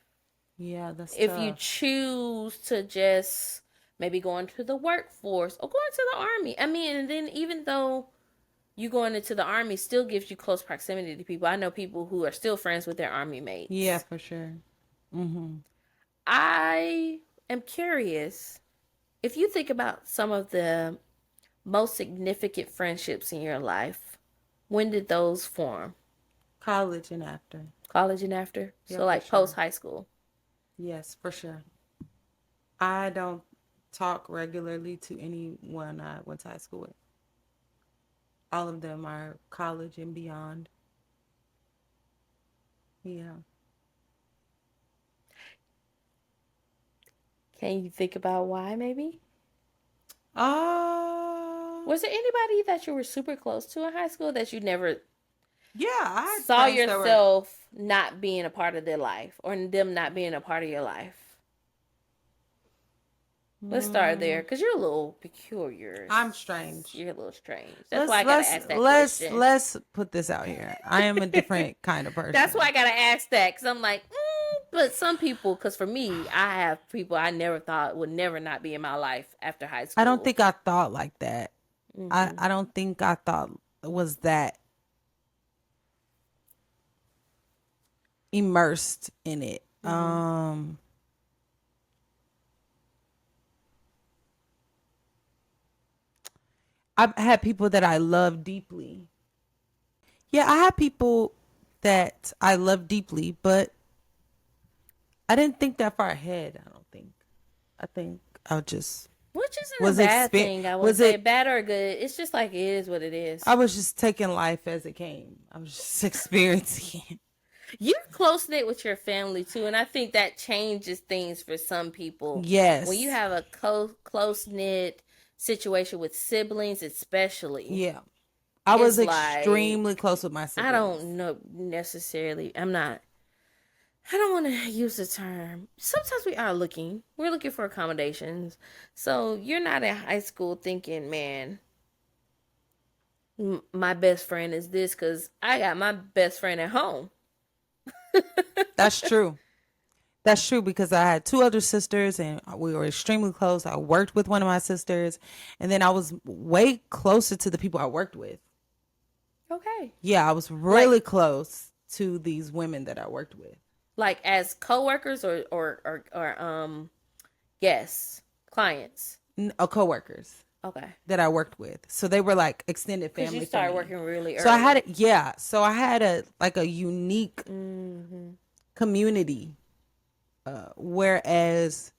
Yeah, that's If you tough. choose to just maybe go into the workforce or go into the army. I mean, and then even though you going into the army still gives you close proximity to people. I know people who are still friends with their army Yeah, mates. for sure. Mm-hmm. I am curious if you think about some of the most significant friendships in your life, when did those form? College and after. College and after? Yeah, So, for like post sure. high school. Yes, for sure. I don't talk regularly to anyone I went to high school with. All of them are college and beyond. Yeah. Can you think about why, maybe? Uh, Was there anybody that you were super close to in high school that you never Yeah, I had saw friends that were. yourself not being a part of their life or them not being a part of your life? Let's start there Mm, because you're a little peculiar. I'm strange. You're a little strange. That's why Let's I gotta let's ask that let's question. let's put this out here. I am a different kind of That's why person. I gotta ask that because I'm like, but some people, because for me, I have people I never thought would never not be in my life after high I don't school. think I thought like that. Hmm. I don't think I thought was that immersed in it. Hmm. I've had people that I love deeply. Yeah, I had people that I love deeply, but I didn't think that far ahead. I don't think. I think I just Which isn't a was bad exper thing, I wouldn't was say it bad or good. It's just like it is what it I is. was just taking life as it came. I was just experiencing it. You're close knit with your family too, and I think that changes things for some people. When you Yes. have a close knit situation with siblings, especially, Yeah. I was it's like extremely close with my I siblings. don't know necessarily. I'm not. I don't want to use the term. Sometimes we are looking. We're looking for accommodations. So you're not in high school thinking, man, my best friend is this because I got my best friend at home. That's true. That's true because I had two other sisters and we were extremely close. I worked with one of my sisters and then I was way closer to the people I worked with. Okay. Yeah, I was Like really close to these women that I worked with. like as coworkers or guests, clients. Coworkers Okay. that I worked with. So they were like extended Because you family for started me. working really So I had early. it, yeah. So I had a like a unique Mm-hmm. community. Whereas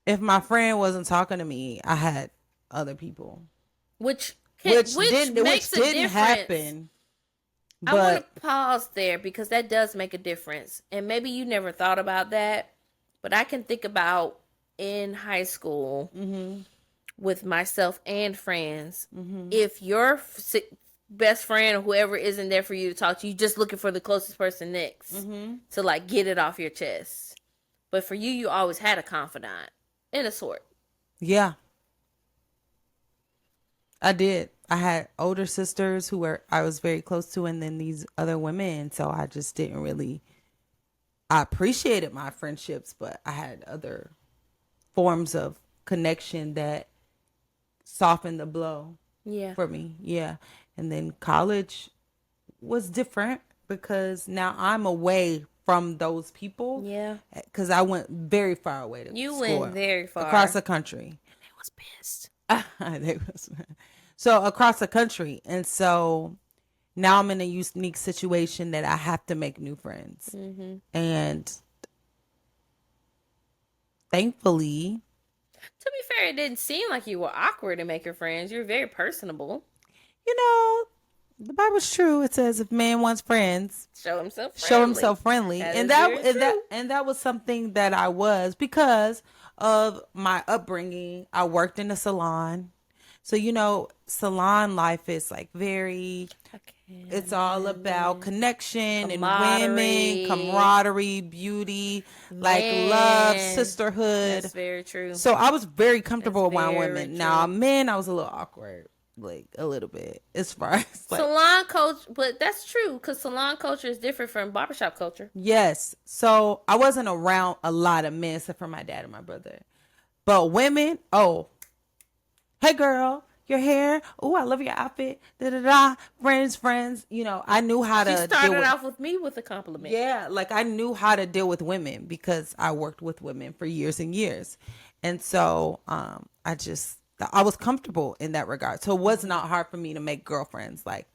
if my friend wasn't talking to me, I had other people, Which which makes a didn't difference. happen. I want But to pause there because that does make a difference. And maybe you never thought about that, but I can think about in high school with myself and friends. If your best friend or whoever isn't there for you to talk to, you just looking for the closest person next to like get it off your chest. But for you, you always had a confidant in a sort. yeah, I did. I had older sisters who were I was very close to, and then these other women. So I just didn't really. I appreciated my friendships, but I had other forms of connection that softened the blow Yeah. for me. Yeah, and then college was different because now I'm away from those people Yeah. because I went very far away to You went school very across far. the country. They was pissed. They was- so across the country, and so now I'm in a unique situation that I have to make new friends, Mm-hmm. and thankfully, To be fair, it didn't seem like you were awkward to make your friends. You're very personable. you know, the Bible's true. It says if man wants friends, Show himself show friendly. himself friendly, That and is very true. that was something that I was because of my upbringing. I worked in a salon, so salon life is like very. I It's can all about imagine. connection and women, Camaraderie. camaraderie, beauty, like love, Man, sisterhood. that's very true. So I was very That's comfortable around very women. Now true. men, I was a little awkward, like a little bit, as far as like Salon coach, but that's true because salon culture is different from barbershop culture. yes. So I wasn't around a lot of men except for my dad and my brother. But women, oh, hey girl, your hair. Oh, I love your outfit. Da da da. Friends, friends. I knew how She to deal started with. off with me with a compliment. Yeah, like I knew how to deal with women because I worked with women for years and years, and so I was comfortable in that regard. So it was not hard for me to make girlfriends. Like,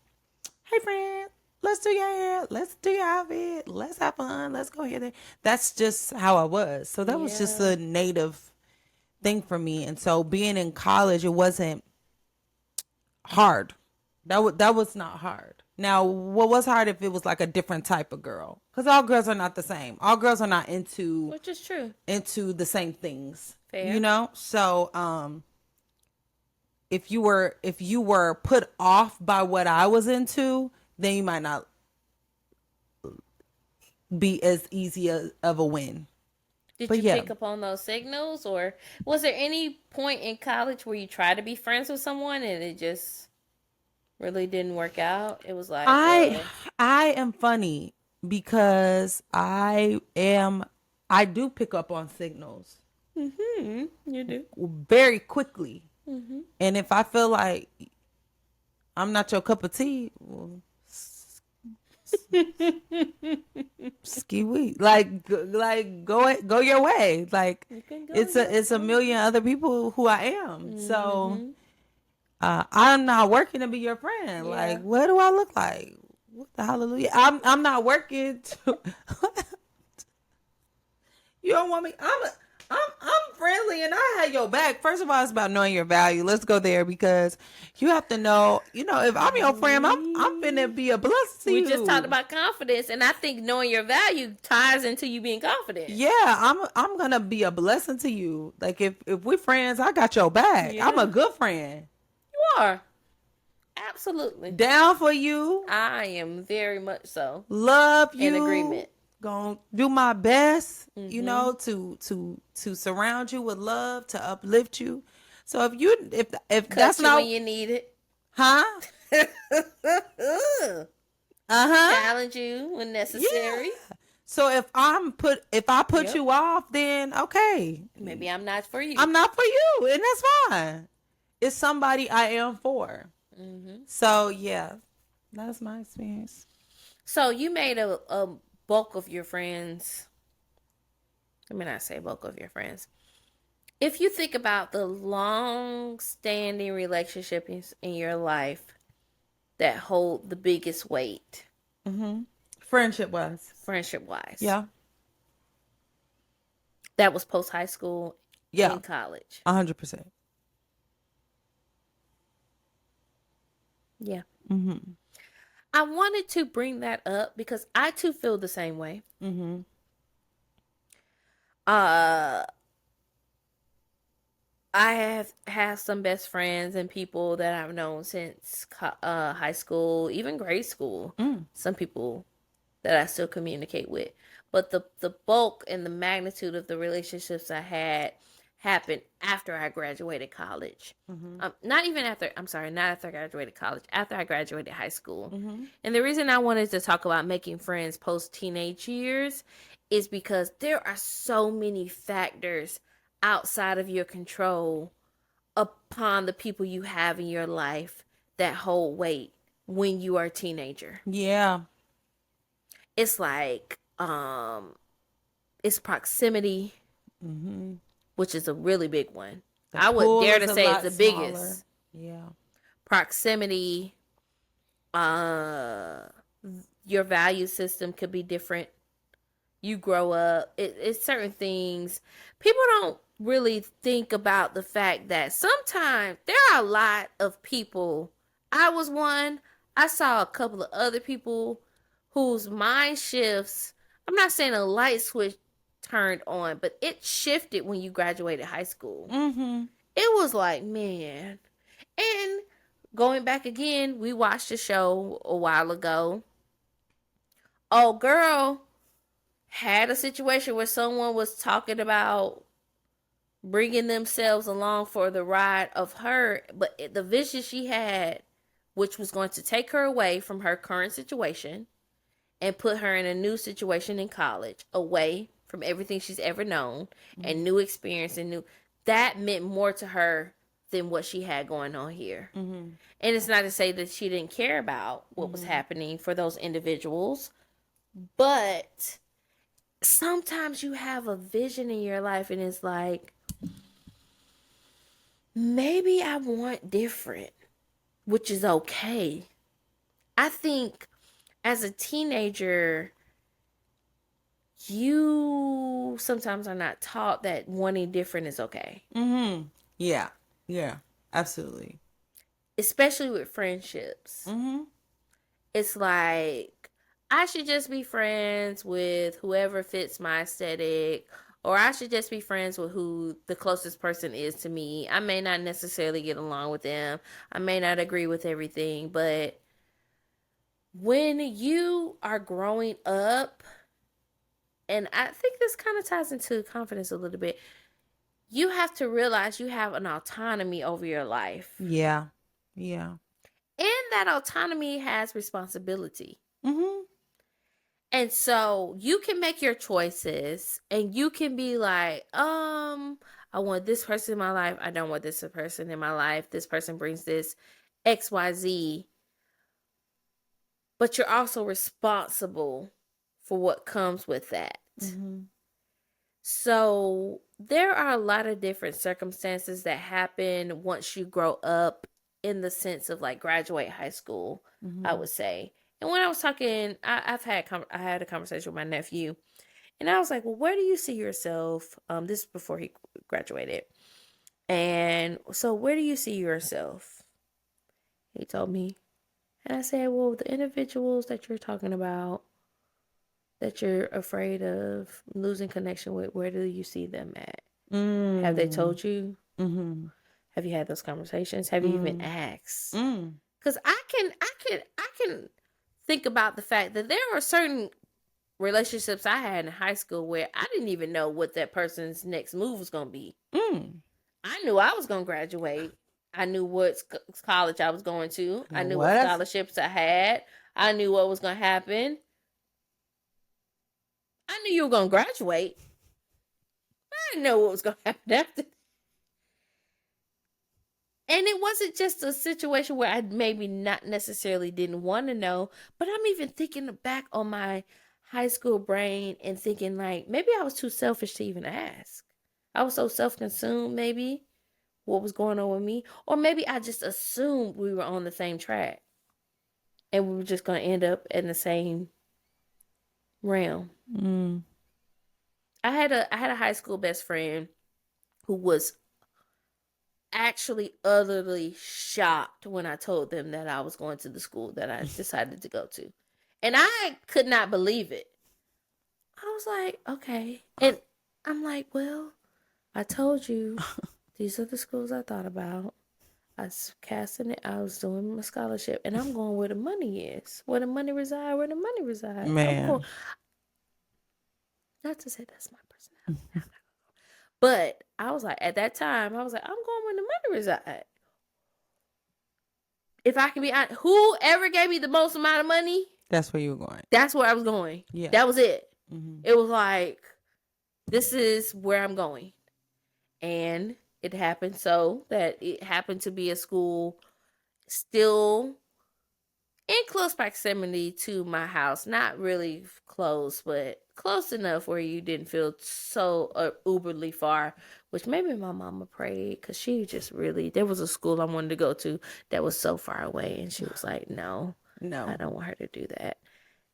hey friend, let's do your hair, let's do your outfit, let's have fun, let's go here. There. That's just how I was. So that was just Yeah. a native thing for me. And so being in college, it wasn't hard. That was not hard. Now, what was hard if it was like a different type of girl? Because all girls are not the same. All girls are not into Which is true. into the same things. Fair. So if you were put off by what I was into, then you might not be as easy of a win. Did But you yeah, pick up on those signals, or was there any point in college where you tried to be friends with someone and it just really didn't work out? It was like, I I am funny because I do pick up on signals you do. very quickly. And if I feel like I'm not your cup of tea, well, ski weed. Like go your way. Like You can go it's your a way. million other people who I am. So I'm not working to be your friend. Yeah. Like, what do I look like? What the hallelujah? I'm not working to. You don't want me. I'm friendly and I had your back. First of all, it's about knowing your value. Let's go there because you have to know. You know, if I'm your friend, I'm finna be a blessing to We just talked you. about confidence, and I think knowing your value ties into you being confident. Yeah, I'm gonna be a blessing to you. Like if we're friends, I got your back. I'm a Yeah, good friend. you are. Absolutely. Down for you. I am very much so Love in you. agreement. Gonna do my best, you Mm-hmm. know, to surround you with love, to uplift you. So if that's Cut you when not, you need it. huh? Uh-huh. Challenge you when Yeah. necessary. So if I put Yep. you off, then okay. Maybe I'm not for you. I'm not for you, and that's fine. It's somebody I am for. Mm-hmm. So yeah, that's my experience. So you made a bulk of your friends. Let me not say bulk of your friends. If you think about the long standing relationships in your life that hold the biggest weight, Mm-hmm. Friendship wise, friendship wise, yeah, that was post high school yeah, and college. 100%. Yeah. Mm-hmm. I wanted to bring that up because I too feel the same way. Mm-hmm. Uh I have some best friends and people that I've known since high school, even grade school. Mm. Some people that I still communicate with. But the bulk and the magnitude of the relationships I had happened after I graduated college. Mm-hmm. Not even after, I'm sorry, not after I graduated college, after I graduated high school. Mm-hmm. And the reason I wanted to talk about making friends post teenage years is because there are so many factors outside of your control upon the people you have in your life that hold weight when you are a teenager. Yeah. It's like it's proximity, Mm-hmm. which is a really big one. The I would pool dare is to a say it's lot the smaller. biggest. Yeah. Proximity, uh your value system could be different. You grow up, it's certain things. People don't really think about the fact that sometimes there are a lot of people. I was one. I saw a couple of other people whose mind shifts. I'm not saying a light switch turned on, but it shifted when you graduated high school. Mm-hmm. It was like, man. And going back again, we watched a show a while ago. Oh, girl had a situation where someone was talking about bringing themselves along for the ride of her, but the vision she had, which was going to take her away from her current situation and put her in a new situation in college, away from everything she's ever known Mm-hmm. and new experience and new, that meant more to her than what she had going on here. Mm-hmm. And it's not to say that she didn't care about what was Mm-hmm. happening for those individuals, but sometimes you have a vision in your life and it's like, maybe I want different, which is okay. I think as a teenager, you sometimes are not taught that wanting different is okay, Mm-hmm. Yeah. Yeah. Absolutely. especially with friendships. Mm-hmm. It's like, I should just be friends with whoever fits my aesthetic, or I should just be friends with who the closest person is to me. I may not necessarily get along with them. I may not agree with everything, but when you are growing up, and I think this kind of ties into confidence a little bit, you have to realize you have an autonomy over your life. Yeah. Yeah. And that autonomy has responsibility. Mm-hmm. And so you can make your choices and you can be like, I want this person in my life. I don't want this person in my life. This person brings this XYZ. But you're also responsible for what comes with that. Mm-hmm. So there are a lot of different circumstances that happen once you grow up in the sense of like graduate high school, I Mm-hmm. would say. And when I was talking, I had a conversation with my nephew, and I was like, "Well, where do you see yourself?" This is before he graduated, and so where do you see yourself? He told me, and I said, "Well, the individuals that you're talking about, that you're afraid of losing connection with, where do you see them at? Have they Mm. told you? Mm-hmm. Have you had those conversations? Have you even Mm. asked?" Mm. Because I can think about the fact that there are certain relationships I had in high school where I didn't even know what that person's next move was going to be. Mm. I knew I was going to graduate. I knew what college I was going to. I Now knew what what if scholarships I had. I knew what was going to happen. I knew you were going to graduate. I didn't know what was going to happen after. And it wasn't just a situation where I maybe not necessarily didn't want to know, but I'm even thinking back on my high school brain and thinking like maybe I was too selfish to even ask. I was so self-consumed maybe what was going on with me, or maybe I just assumed we were on the same track and we were just going to end up in the same realm. Mm. I had a high school best friend who was actually utterly shocked when I told them that I was going to the school that I decided to go to. And I could not believe it. I was like, okay. And I'm like, well, I told you these are the schools I thought about. I was casting it. I was doing my scholarship, and I'm going where the money is. Where the money reside, where the money reside. I'm going. Man. Not to say that's my personality, but I was like, at that time, I was like, I'm going where the money reside. If I can be honest, whoever gave me the most amount of money, That's where you were going. that's where I was going. Yeah. That was it. Mm-hmm. It was like, this is where I'm going. And it happened so that it happened to be a school still in close proximity to my house. Not really close, but close enough where you didn't feel so uberly far, which maybe my mama prayed because she just really, there was a school I wanted to go to that was so far away. And she was like, no, I No. don't want her to do that.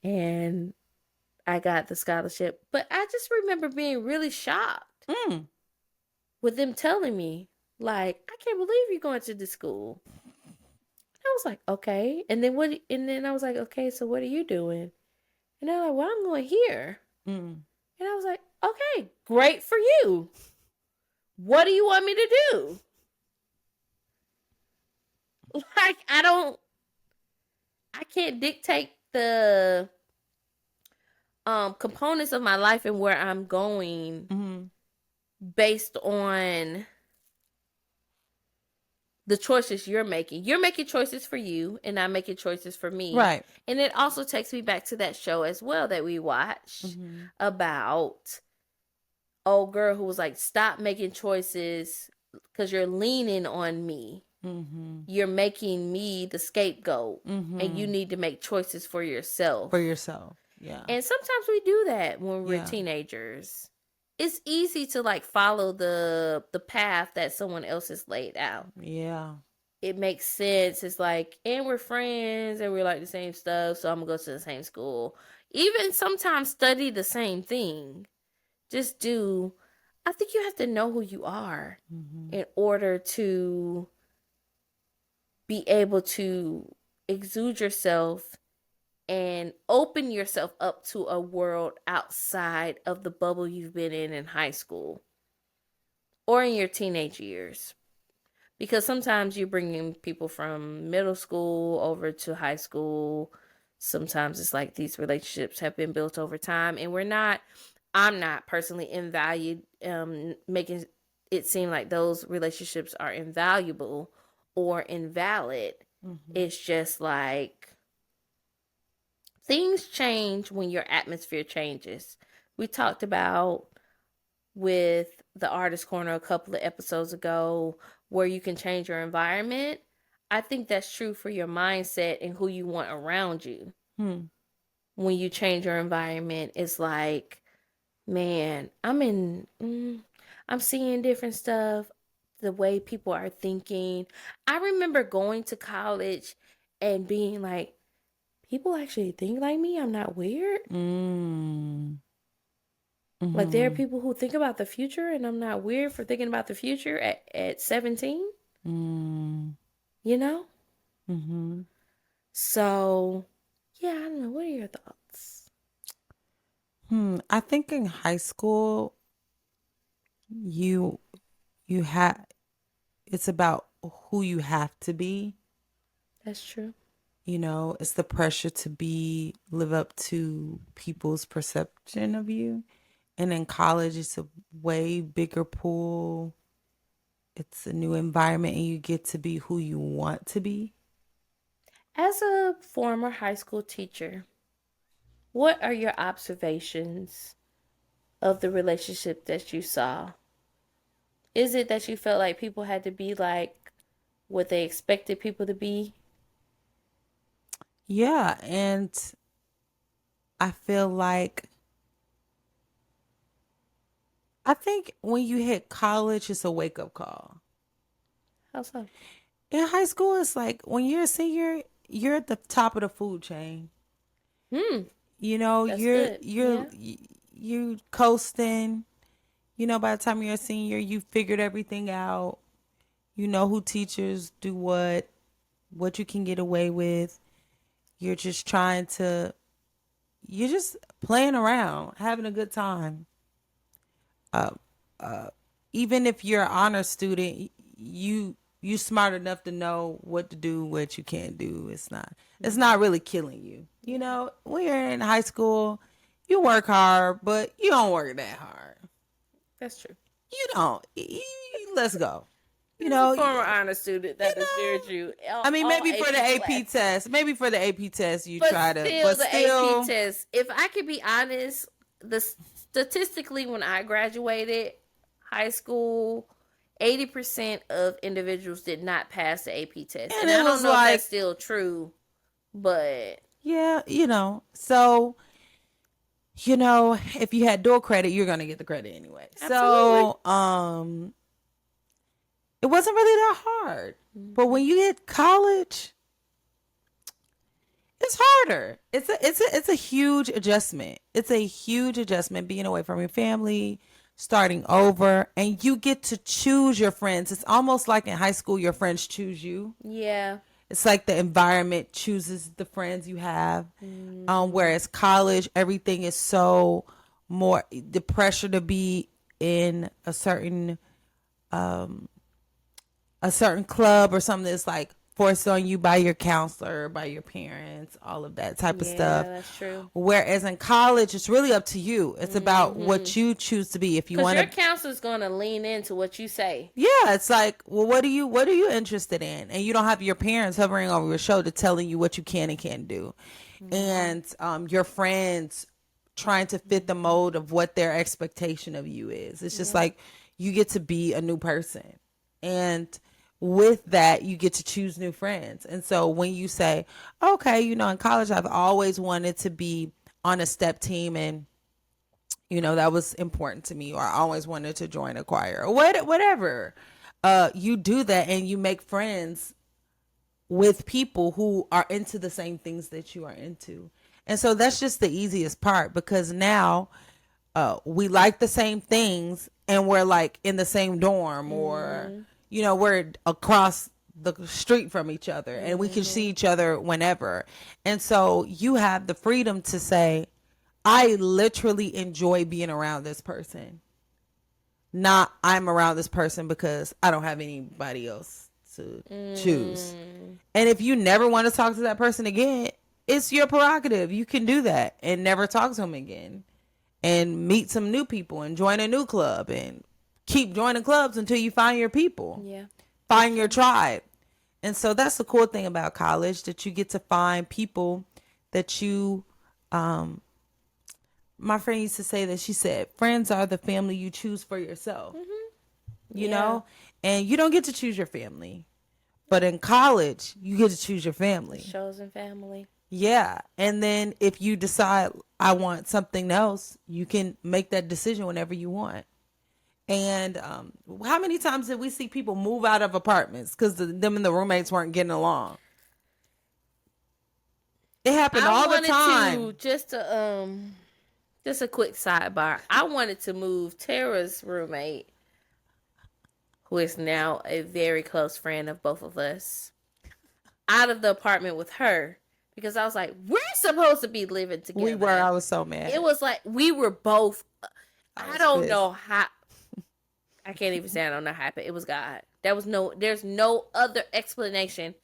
And I got the scholarship. But I just remember being really shocked Mm. with them telling me, like, I can't believe you're going to this school. I was like, okay. And then what? And then I was like, okay, so what are you doing? And they're like, well, I'm going here. Mm. And I was like, okay, great for you. What do you want me to do? Like, I can't dictate the components of my life and where I'm going Mm-hmm. based on the choices you're making. You're making choices for you, and I'm making choices for me. Right. And it also takes me back to that show as well that we watched Mm-hmm. about old girl who was like, stop making choices because you're leaning on me. Mm-hmm. You're making me the scapegoat, Mm-hmm. and you need to make choices for yourself. For yourself. Yeah. And sometimes we do that when we're Yeah. teenagers. It's easy to like follow the path that someone else has laid out. Yeah. It makes sense. It's like, and we're friends and we like the same stuff, so I'm gonna go to the same school. Even sometimes study the same thing. Just do. I think you have to know who you are Mm-hmm. in order to be able to exude yourself and open yourself up to a world outside of the bubble you've been in high school or in your teenage years. Because sometimes you're bringing people from middle school over to high school. Sometimes it's like these relationships have been built over time, and I'm not personally invalued, making it seem like those relationships are invaluable or invalid. Mm-hmm. It's just like things change when your atmosphere changes. We talked about with the artist corner a couple of episodes ago where you can change your environment. I think that's true for your mindset and who you want around you. Hmm. When you change your environment, it's like, man, I'm seeing different stuff, the way people are thinking. I remember going to college and being like, people actually think like me. I'm not weird. Mm. Like there are Mm-hmm. people who think about the future, and I'm not weird for thinking about the future at 17, Mm. you know? Mm-hmm. So, yeah, I don't know. What are your thoughts? I think in high school, you you have it's about who you have to be. That's true. It's the pressure to live up to people's perception of you. And in college, it's a way bigger pool. It's a new environment, and you get to be who you want to be. As a former high school teacher, what are your observations of the relationship that you saw? Is it that you felt like people had to be like what they expected people to be? Yeah, and I feel like I think when you hit college, it's a wake up call. How so? In high school, it's like when you're a senior, you're at the top of the food chain. Hmm, You know, that's you're good. you're Yeah. you coasting. By the time you're a senior, you figured everything out. You know who teachers do what you can get away with. You're just you're just playing around, having a good time. Uh, Even if you're an honor student, you smart enough to know what to do, what you can't do. It's not really killing you. Yeah, When you're in high school, you work hard, but you don't work that hard. that's true. You don't. Let's go. You As a know, former you honor student, that is very true. I mean, All maybe for the AP AP classes. test, you But try to, still, but the AP still, test. If I could be honest, the statistically, when I graduated high school, 80% of individuals did not pass the AP test, and and it I don't was know if that's like, still true, but yeah, so, if you had dual credit, you're going to get the credit anyway. absolutely. So, it wasn't really that hard. But when you hit college, it's harder. It's a huge adjustment. It's a huge adjustment being away from your family, starting over, and you get to choose your friends. It's almost like in high school your friends choose you. Yeah. It's like the environment chooses the friends you have. Mm, Whereas college, everything is so more the pressure to be in a certain club or something that's like forced on you by your counselor, by your parents, all of that type of yeah, stuff. that's true. Whereas in college, it's really up to you. It's about Mm-hmm. what you choose to be. If you Because want your to, counselor's going to lean into what you say. yeah, it's like, well, what are you interested in? And you don't have your parents hovering over your shoulder telling you what you can and can't do, Mm-hmm. and your friends trying to fit the Mm-hmm. mold of what their expectation of you is. It's just Yeah. like you get to be a new person, and with that, you get to choose new friends. And so when you say, okay, in college, I've always wanted to be on a step team, and that was important to me, or I always wanted to join a choir, or whatever. You do that, and you make friends with people who are into the same things that you are into. And so that's just the easiest part, because now we like the same things, and we're like in the same dorm, or Mm-hmm. we're across the street from each other and we can see each other whenever. And so you have the freedom to say, I literally enjoy being around this person. Not I'm around this person because I don't have anybody else to choose. And if you never want to talk to that person again, it's your prerogative. You can do that and never talk to them again and meet some new people and join a new club and keep joining clubs until you find your people. Yeah. Find your tribe. And so that's the cool thing about college, that you get to find people that you, my friend used to say that, she said, friends are the family you choose for yourself, you know, and you don't get to choose your family, but in college you get to choose your family. Chosen family. Yeah. And then if you decide I want something else, you can make that decision whenever you want. And how many times did we see people move out of apartments because them and the roommates weren't getting along? It happened all the time. Just a quick sidebar. I wanted to move Tara's roommate, who is now a very close friend of both of us, out of the apartment with her, because I was like, we're supposed to be living together. We were. I was so mad. It was like we were both. I don't pissed. know how. I can't even say I don't know how, but it was God. There's no other explanation.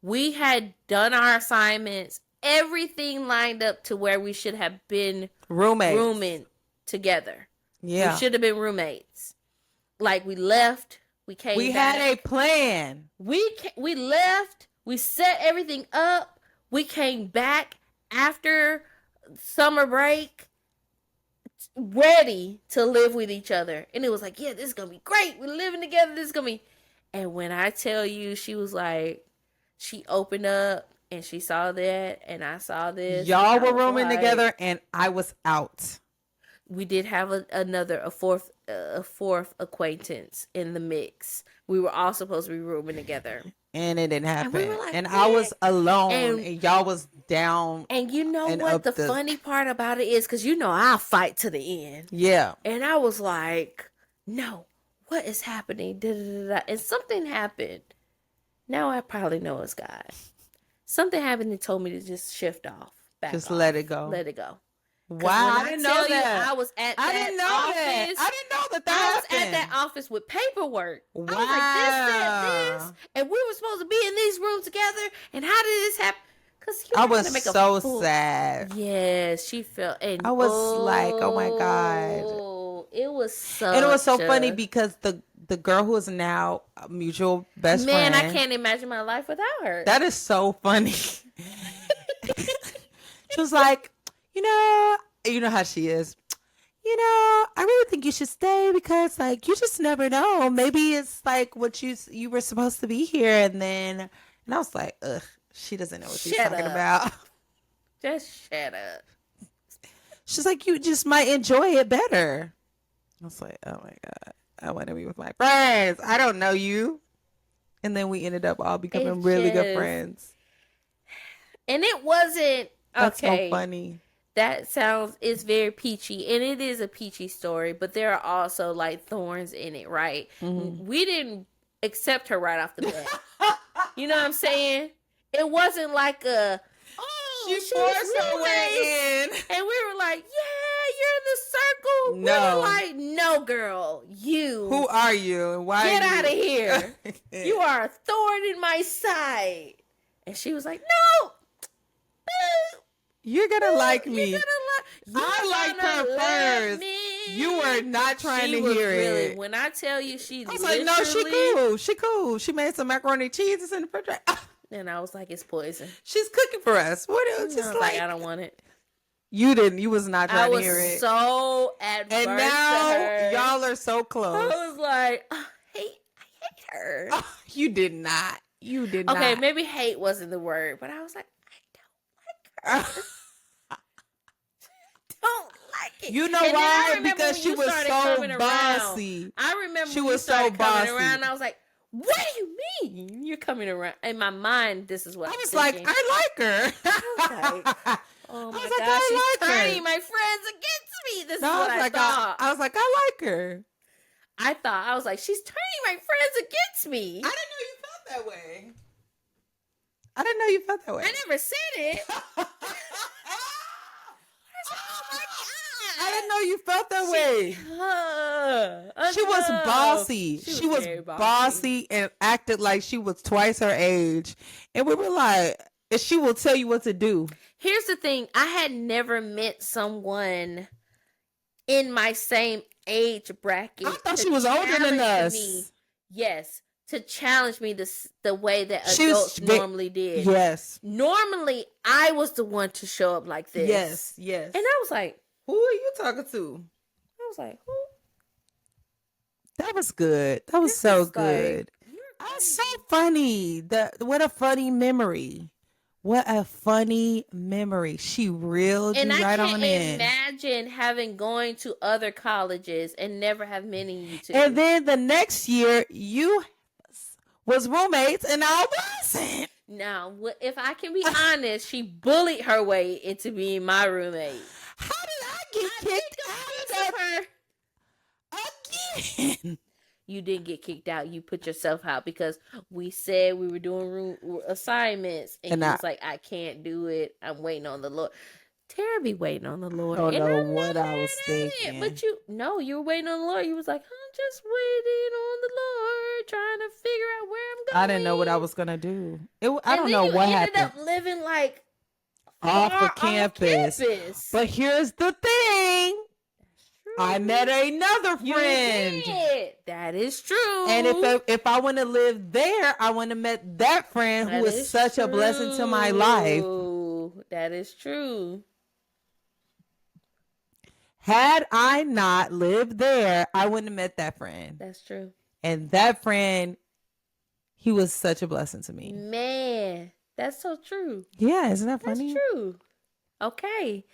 We had done our assignments, everything lined up to where we should have been rooming together. Yeah. We should have been roommates. Like, we left, we came back. We had a plan. We left, we set everything up, we came back after summer break, ready to live with each other. And it was like, yeah, this is gonna be great. We're living together. This is gonna be. And when I tell you, she was like, she opened up and she saw that, and I saw this. Y'all were rooming together, and I was out. We did have a fourth acquaintance in the mix. We were all supposed to be rooming together, and it didn't happen. And we were like, and I was alone, and y'all was down. And you know what the funny part about it is, because you know I'll fight to the end. Yeah. And I was like, no, what is happening? Da, da, da, da. And something happened. Now I probably know it's God. Something happened and told me to just shift off. Just let it go. Let it go. Wow, I didn't know that. I was at that office. I didn't know that I was happened. at that office with paperwork. Wow. I was like, this said this, and we were supposed to be in these rooms together. And how did this happen? Because I was so sad. Yes, she felt. And I was like, oh my God. It was so. And it was so funny because the girl who is now a mutual best friend. Man, I can't imagine my life without her. That is so funny. She was like, you know how she is. I really think you should stay because, like, you just never know. Maybe it's like what you were supposed to be here, and I was like, ugh, she doesn't know what she's talking about. Just shut up. She's like, you just might enjoy it better. I was like, oh my God, I want to be with my friends. I don't know you. And then we ended up all becoming really good friends. And it wasn't That's okay. so funny. It's very peachy, and it is a peachy story, but there are also like thorns in it, right? Mm-hmm. We didn't accept her right off the bat. You know what I'm saying? It wasn't like she forced her way in. And we were like, yeah, you're in the circle. No. We were like, no, girl, you. Who are you and why get out of here. You are a thorn in my side. And she was like, no. You're gonna like me. I liked her first. You were not trying to hear it. When I tell you, I was like, no, she cool. She made some macaroni and cheese. It's in the refrigerator. And I was like, it's poison. She's cooking for us. What else? Just like, I don't want it. You didn't. You was not trying to hear it. I was so adverse and now to her. Y'all are so close. I was like, I hate her. Oh, you did not. You did not. Okay, maybe hate wasn't the word, but I was like, I don't like her. Don't like it. You know why? Because she was so bossy. I remember she was so bossy. Coming around, and I was like, what do you mean you're coming around? In my mind, this is what I was like, I like her. I was like, oh my gosh, she's turning my friends against me. This is what I thought. I was like, I like her. I was like, she's turning my friends against me. I didn't know you felt that way. I didn't know you felt that way. I never said it. I didn't know you felt that way. She was bossy. She was very bossy and acted like she was twice her age. And we were like, and she will tell you what to do. Here's the thing. I had never met someone in my same age bracket. I thought she was older than us. Me. Yes. To challenge me the way that adults normally did. Yes. Normally, I was the one to show up like this. Yes, yes. And I was like, who are you talking to? I was like, who? That was good. That was so good. That's so funny. What a funny memory. What a funny memory. She reeled you right on in. And I can't imagine going to other colleges and never have meeting you two. And then the next year, you was roommates and I wasn't. Now, if I can be honest, she bullied her way into being my roommate. How did I get kicked out of her again? You didn't get kicked out. You put yourself out because we said we were doing room assignments, and you was like, "I can't do it. I'm waiting on the Lord." Tara be waiting on the Lord. I don't know what I was thinking. But you were waiting on the Lord. You was like, I'm just waiting on the Lord, trying to figure out where I'm going. I didn't know what I was gonna do. I don't know what happened. You ended up living like off of campus. But here's the thing. I met another friend. That is true. And if I wouldn't have lived there, I wouldn't have met that friend who was such a blessing to my life. That is true. Had I not lived there, I wouldn't have met that friend. That's true. And that friend, he was such a blessing to me. Man, that's so true. Yeah, isn't that funny? That's true. Okay.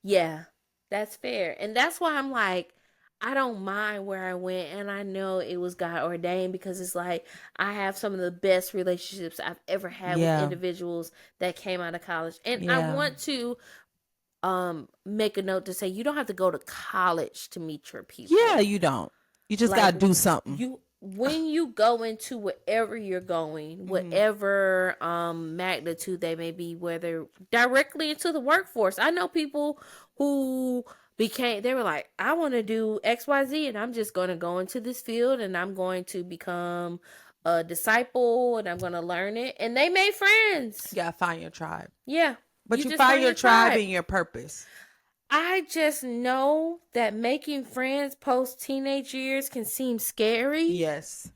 Yeah, that's fair. And that's why I'm like, I don't mind where I went, and I know it was God ordained because it's like I have some of the best relationships I've ever had with individuals that came out of college. And I want to make a note to say you don't have to go to college to meet your people. Yeah, you don't. You just got to do something. When you go into wherever you're going, whatever magnitude they may be, whether directly into the workforce. I know people who they were like, I want to do XYZ and I'm just going to go into this field and I'm going to become a disciple and I'm going to learn it. And they made friends. You got to find your tribe. Yeah. But you find your tribe and your purpose. I just know that making friends post teenage years can seem scary. Yes.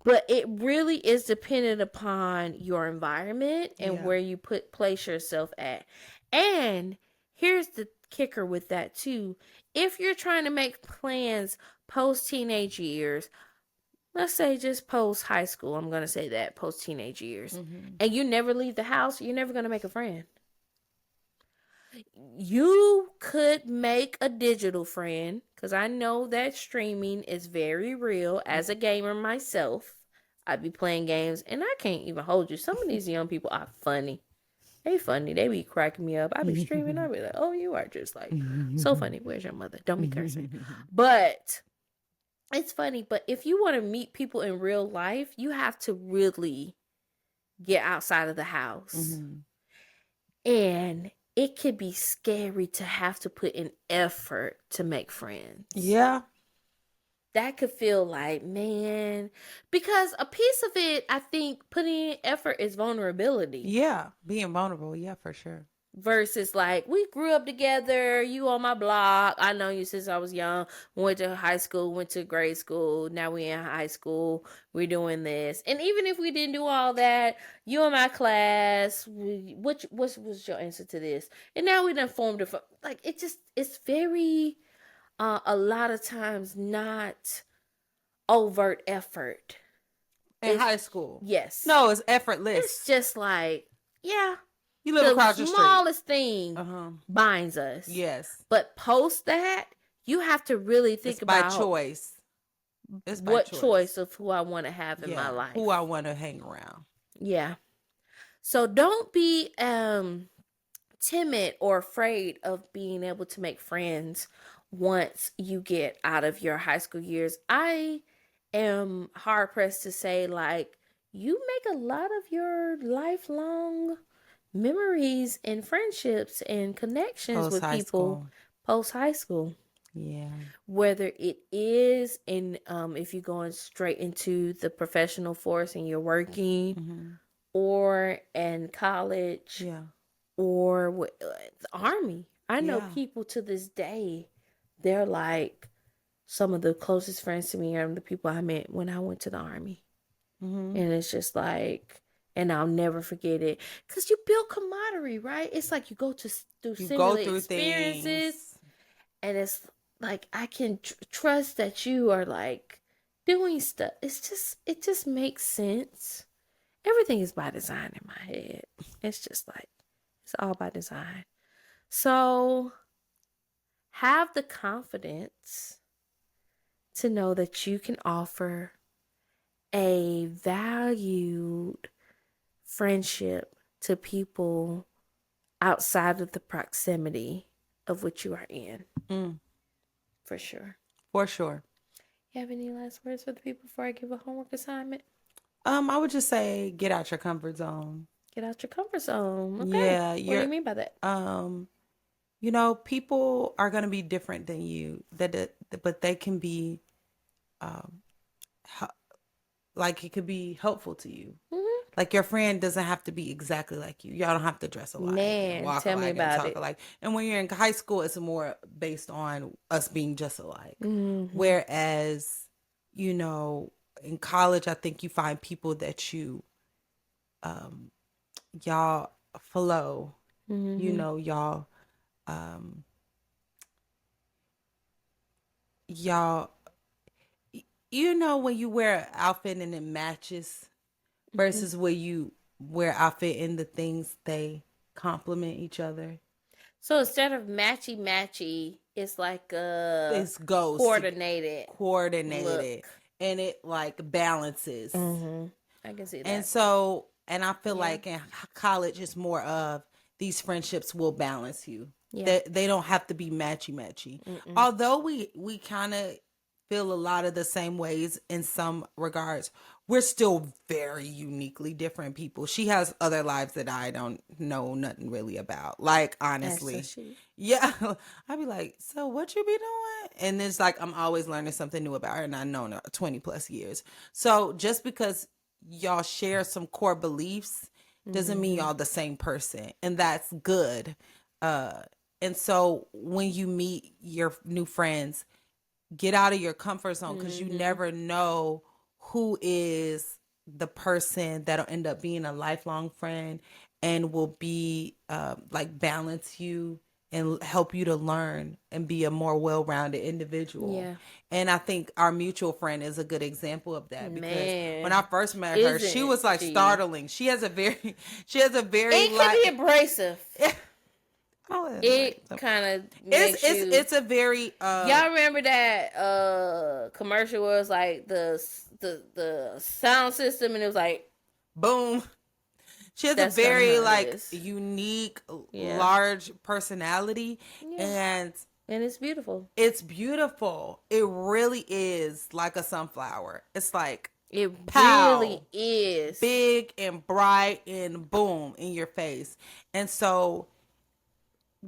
But it really is dependent upon your environment and where you place yourself at. And here's the kicker with that too. If you're trying to make plans post teenage years, let's say just post high school, I'm going to say that post teenage years, and you never leave the house, you're never going to make a friend. You could make a digital friend because I know that streaming is very real. As a gamer myself, I'd be playing games and I can't even hold you. Some of these young people are funny. They funny. They be cracking me up. I be streaming. I be like, oh, you are just like so funny. Where's your mother? Don't be cursing. But it's funny. But if you want to meet people in real life, you have to really get outside of the house. And it could be scary to have to put in effort to make friends. Yeah. That could feel like, man, because a piece of it, I think, putting in effort is vulnerability. Yeah, being vulnerable. Yeah, for sure. Versus like, we grew up together, you on my block. I know you since I was young. Went to high school, went to grade school. Now we in high school. We're doing this. And even if we didn't do all that, you in my class. What was your answer to this? And now we done formed like, it's very... a lot of times not overt effort. In high school? Yes. No, it's effortless. It's just like, yeah. You live across the street. The smallest thing binds us. Yes. But post that, you have to really think about... by choice. It's by choice of who I want to have in my life. Who I want to hang around. Yeah. So don't be timid or afraid of being able to make friends once you get out of your high school years. I am hard pressed to say like you make a lot of your lifelong memories and friendships and connections Post with high people school. post high school. Yeah. Whether it is in if you're going straight into the professional force and you're working, Hmm. or in college, Yeah. or the army. I know Yeah. people to this day, they're like some of the closest friends to me are the people I met when I went to the army. Hmm. And it's just like, and I'll never forget it because you build camaraderie, right? It's like you go to through You go similar through experiences, things. and it's like I can trust that you are like doing stuff. It just makes sense. Everything is by design in my head. It's just like it's all by design. So have the confidence to know that you can offer a valued friendship to people outside of the proximity of which you are in, Mm, for sure. for sure. You have any last words for the people before I give a homework assignment? I would just say get out your comfort zone. Get out your comfort zone. Okay. Yeah, What do you you're mean by that? um people are going to be different than you. But they can be um hel- like it could be helpful to you. Hmm. Like your friend doesn't have to be exactly like you. Y'all don't have to dress alike and Man, walk tell me alike and about talk it. alike. And when you're in high school, it's more based on us being just alike. Hmm. Whereas, you know, in college, I think you find people that um, y'all flow. You Hmm. know, um, y'all, you know, when you wear an outfit and it matches Hmm. versus when you wear outfit and the things they complement each other. So instead of matchy matchy, it's like a This goes to coordinated coordinated look. and it like balances. Hmm. I can see And that. so, and I feel Yeah. like in college, it's more of these friendships will balance you. Yeah. They don't have to be matchy matchy. Mm-mm. Although we kind of feel a lot of the same ways in some regards, we're still very uniquely different people. She has other lives that I don't know nothing really about. Like As so honestly. she. Yeah, I'd be like, so what you be doing? And it's like I'm always learning something new about her, and I know her 20 plus years. So just because y'all share some core beliefs doesn't mean Hmm. y'all the same person, and that's good. uh and so when you meet your new friends, get out of your comfort zone because you Hmm. never know who is the person that'll end up being a lifelong friend and will be like balance you and help you to learn and be a more well-rounded individual. Yeah. And I think our mutual friend is a good example of that because when I Man, first met her, she isn't was like she? startling. She has a very she has a very It can be like abrasive. oh, It kind of it's makes you. it's a very Y'all remember that commercial was like the sound system, and it was like boom. She has a that's kind of very how it like is. unique, Yeah. large personality, Yeah. and And it's beautiful. it's beautiful. It really is like a sunflower. It's like It pow, really is. big and bright and boom in your face. And so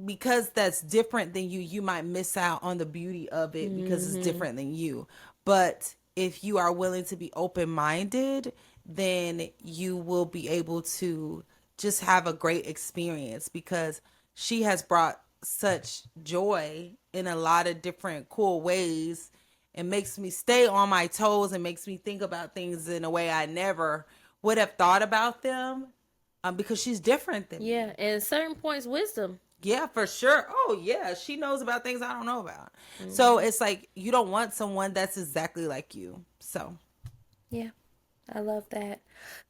because that's different than you, you might miss out on the beauty of it because it's Hmm. different than you. But if you are willing to be open minded, then you will be able to just have a great experience because she has brought such joy in a lot of different cool ways and makes me stay on my toes and makes me think about things in a way I never would have thought about them because she's different than Yeah, me. and at certain points, wisdom. Yeah, for sure. Oh, yeah. She knows about things I don't know about. So Hmm. it's like you don't want someone that's exactly like you. So, Yeah, I love that.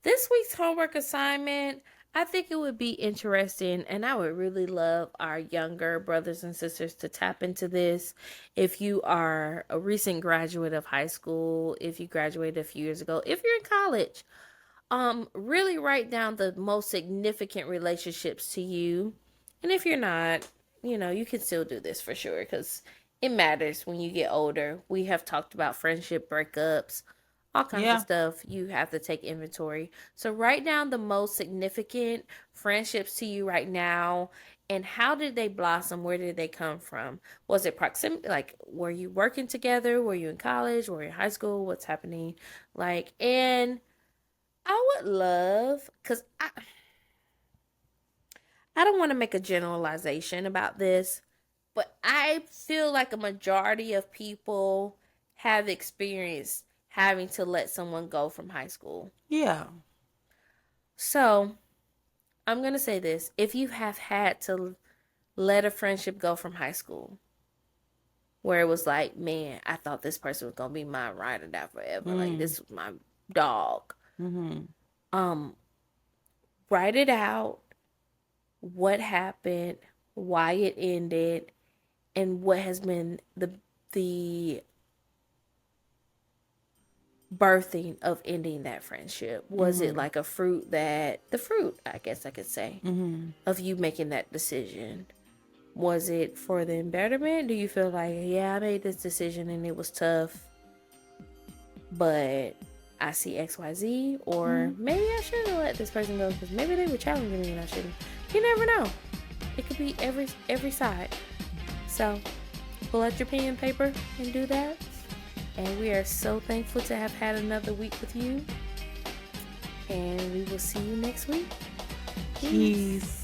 This week's homework assignment, I think it would be interesting, and I would really love our younger brothers and sisters to tap into this. If you are a recent graduate of high school, if you graduated a few years ago, if you're in college, really write down the most significant relationships to you. And if you're not, you can still do this for sure because it matters when you get older. We have talked about friendship breakups, all kinds of Yeah. stuff. You have to take inventory. So write down the most significant friendships to you right now, and how did they blossom? Where did they come from? Was it proximity? Like, were you working together? Were you in college? Were you in high school? What's happening? Like, and I would love, because I don't want to make a generalization about this, but I feel like a majority of people have experienced having to let someone go from high school. Yeah. So I'm going to say this. If you have had to let a friendship go from high school, where it was like, man, I thought this person was going to be my ride or die forever. Like, Mm. this was my dog. Mm-hmm. Um, Write it out. What happened, why it ended, and what has been the birthing of ending that friendship. Was it Mm-hmm. like a fruit that the fruit, I guess I could say, Mm-hmm. of you making that decision? Was it for the betterment? Do you feel like, yeah, I made this decision and it was tough, but I see XYZ, or Mm-hmm. maybe I shouldn't let this person go because maybe they were challenging me and I shouldn't. You never know. It could be every side. So pull out your pen and paper and do that. And we are so thankful to have had another week with you. And we will see you next week. Peace. Peace.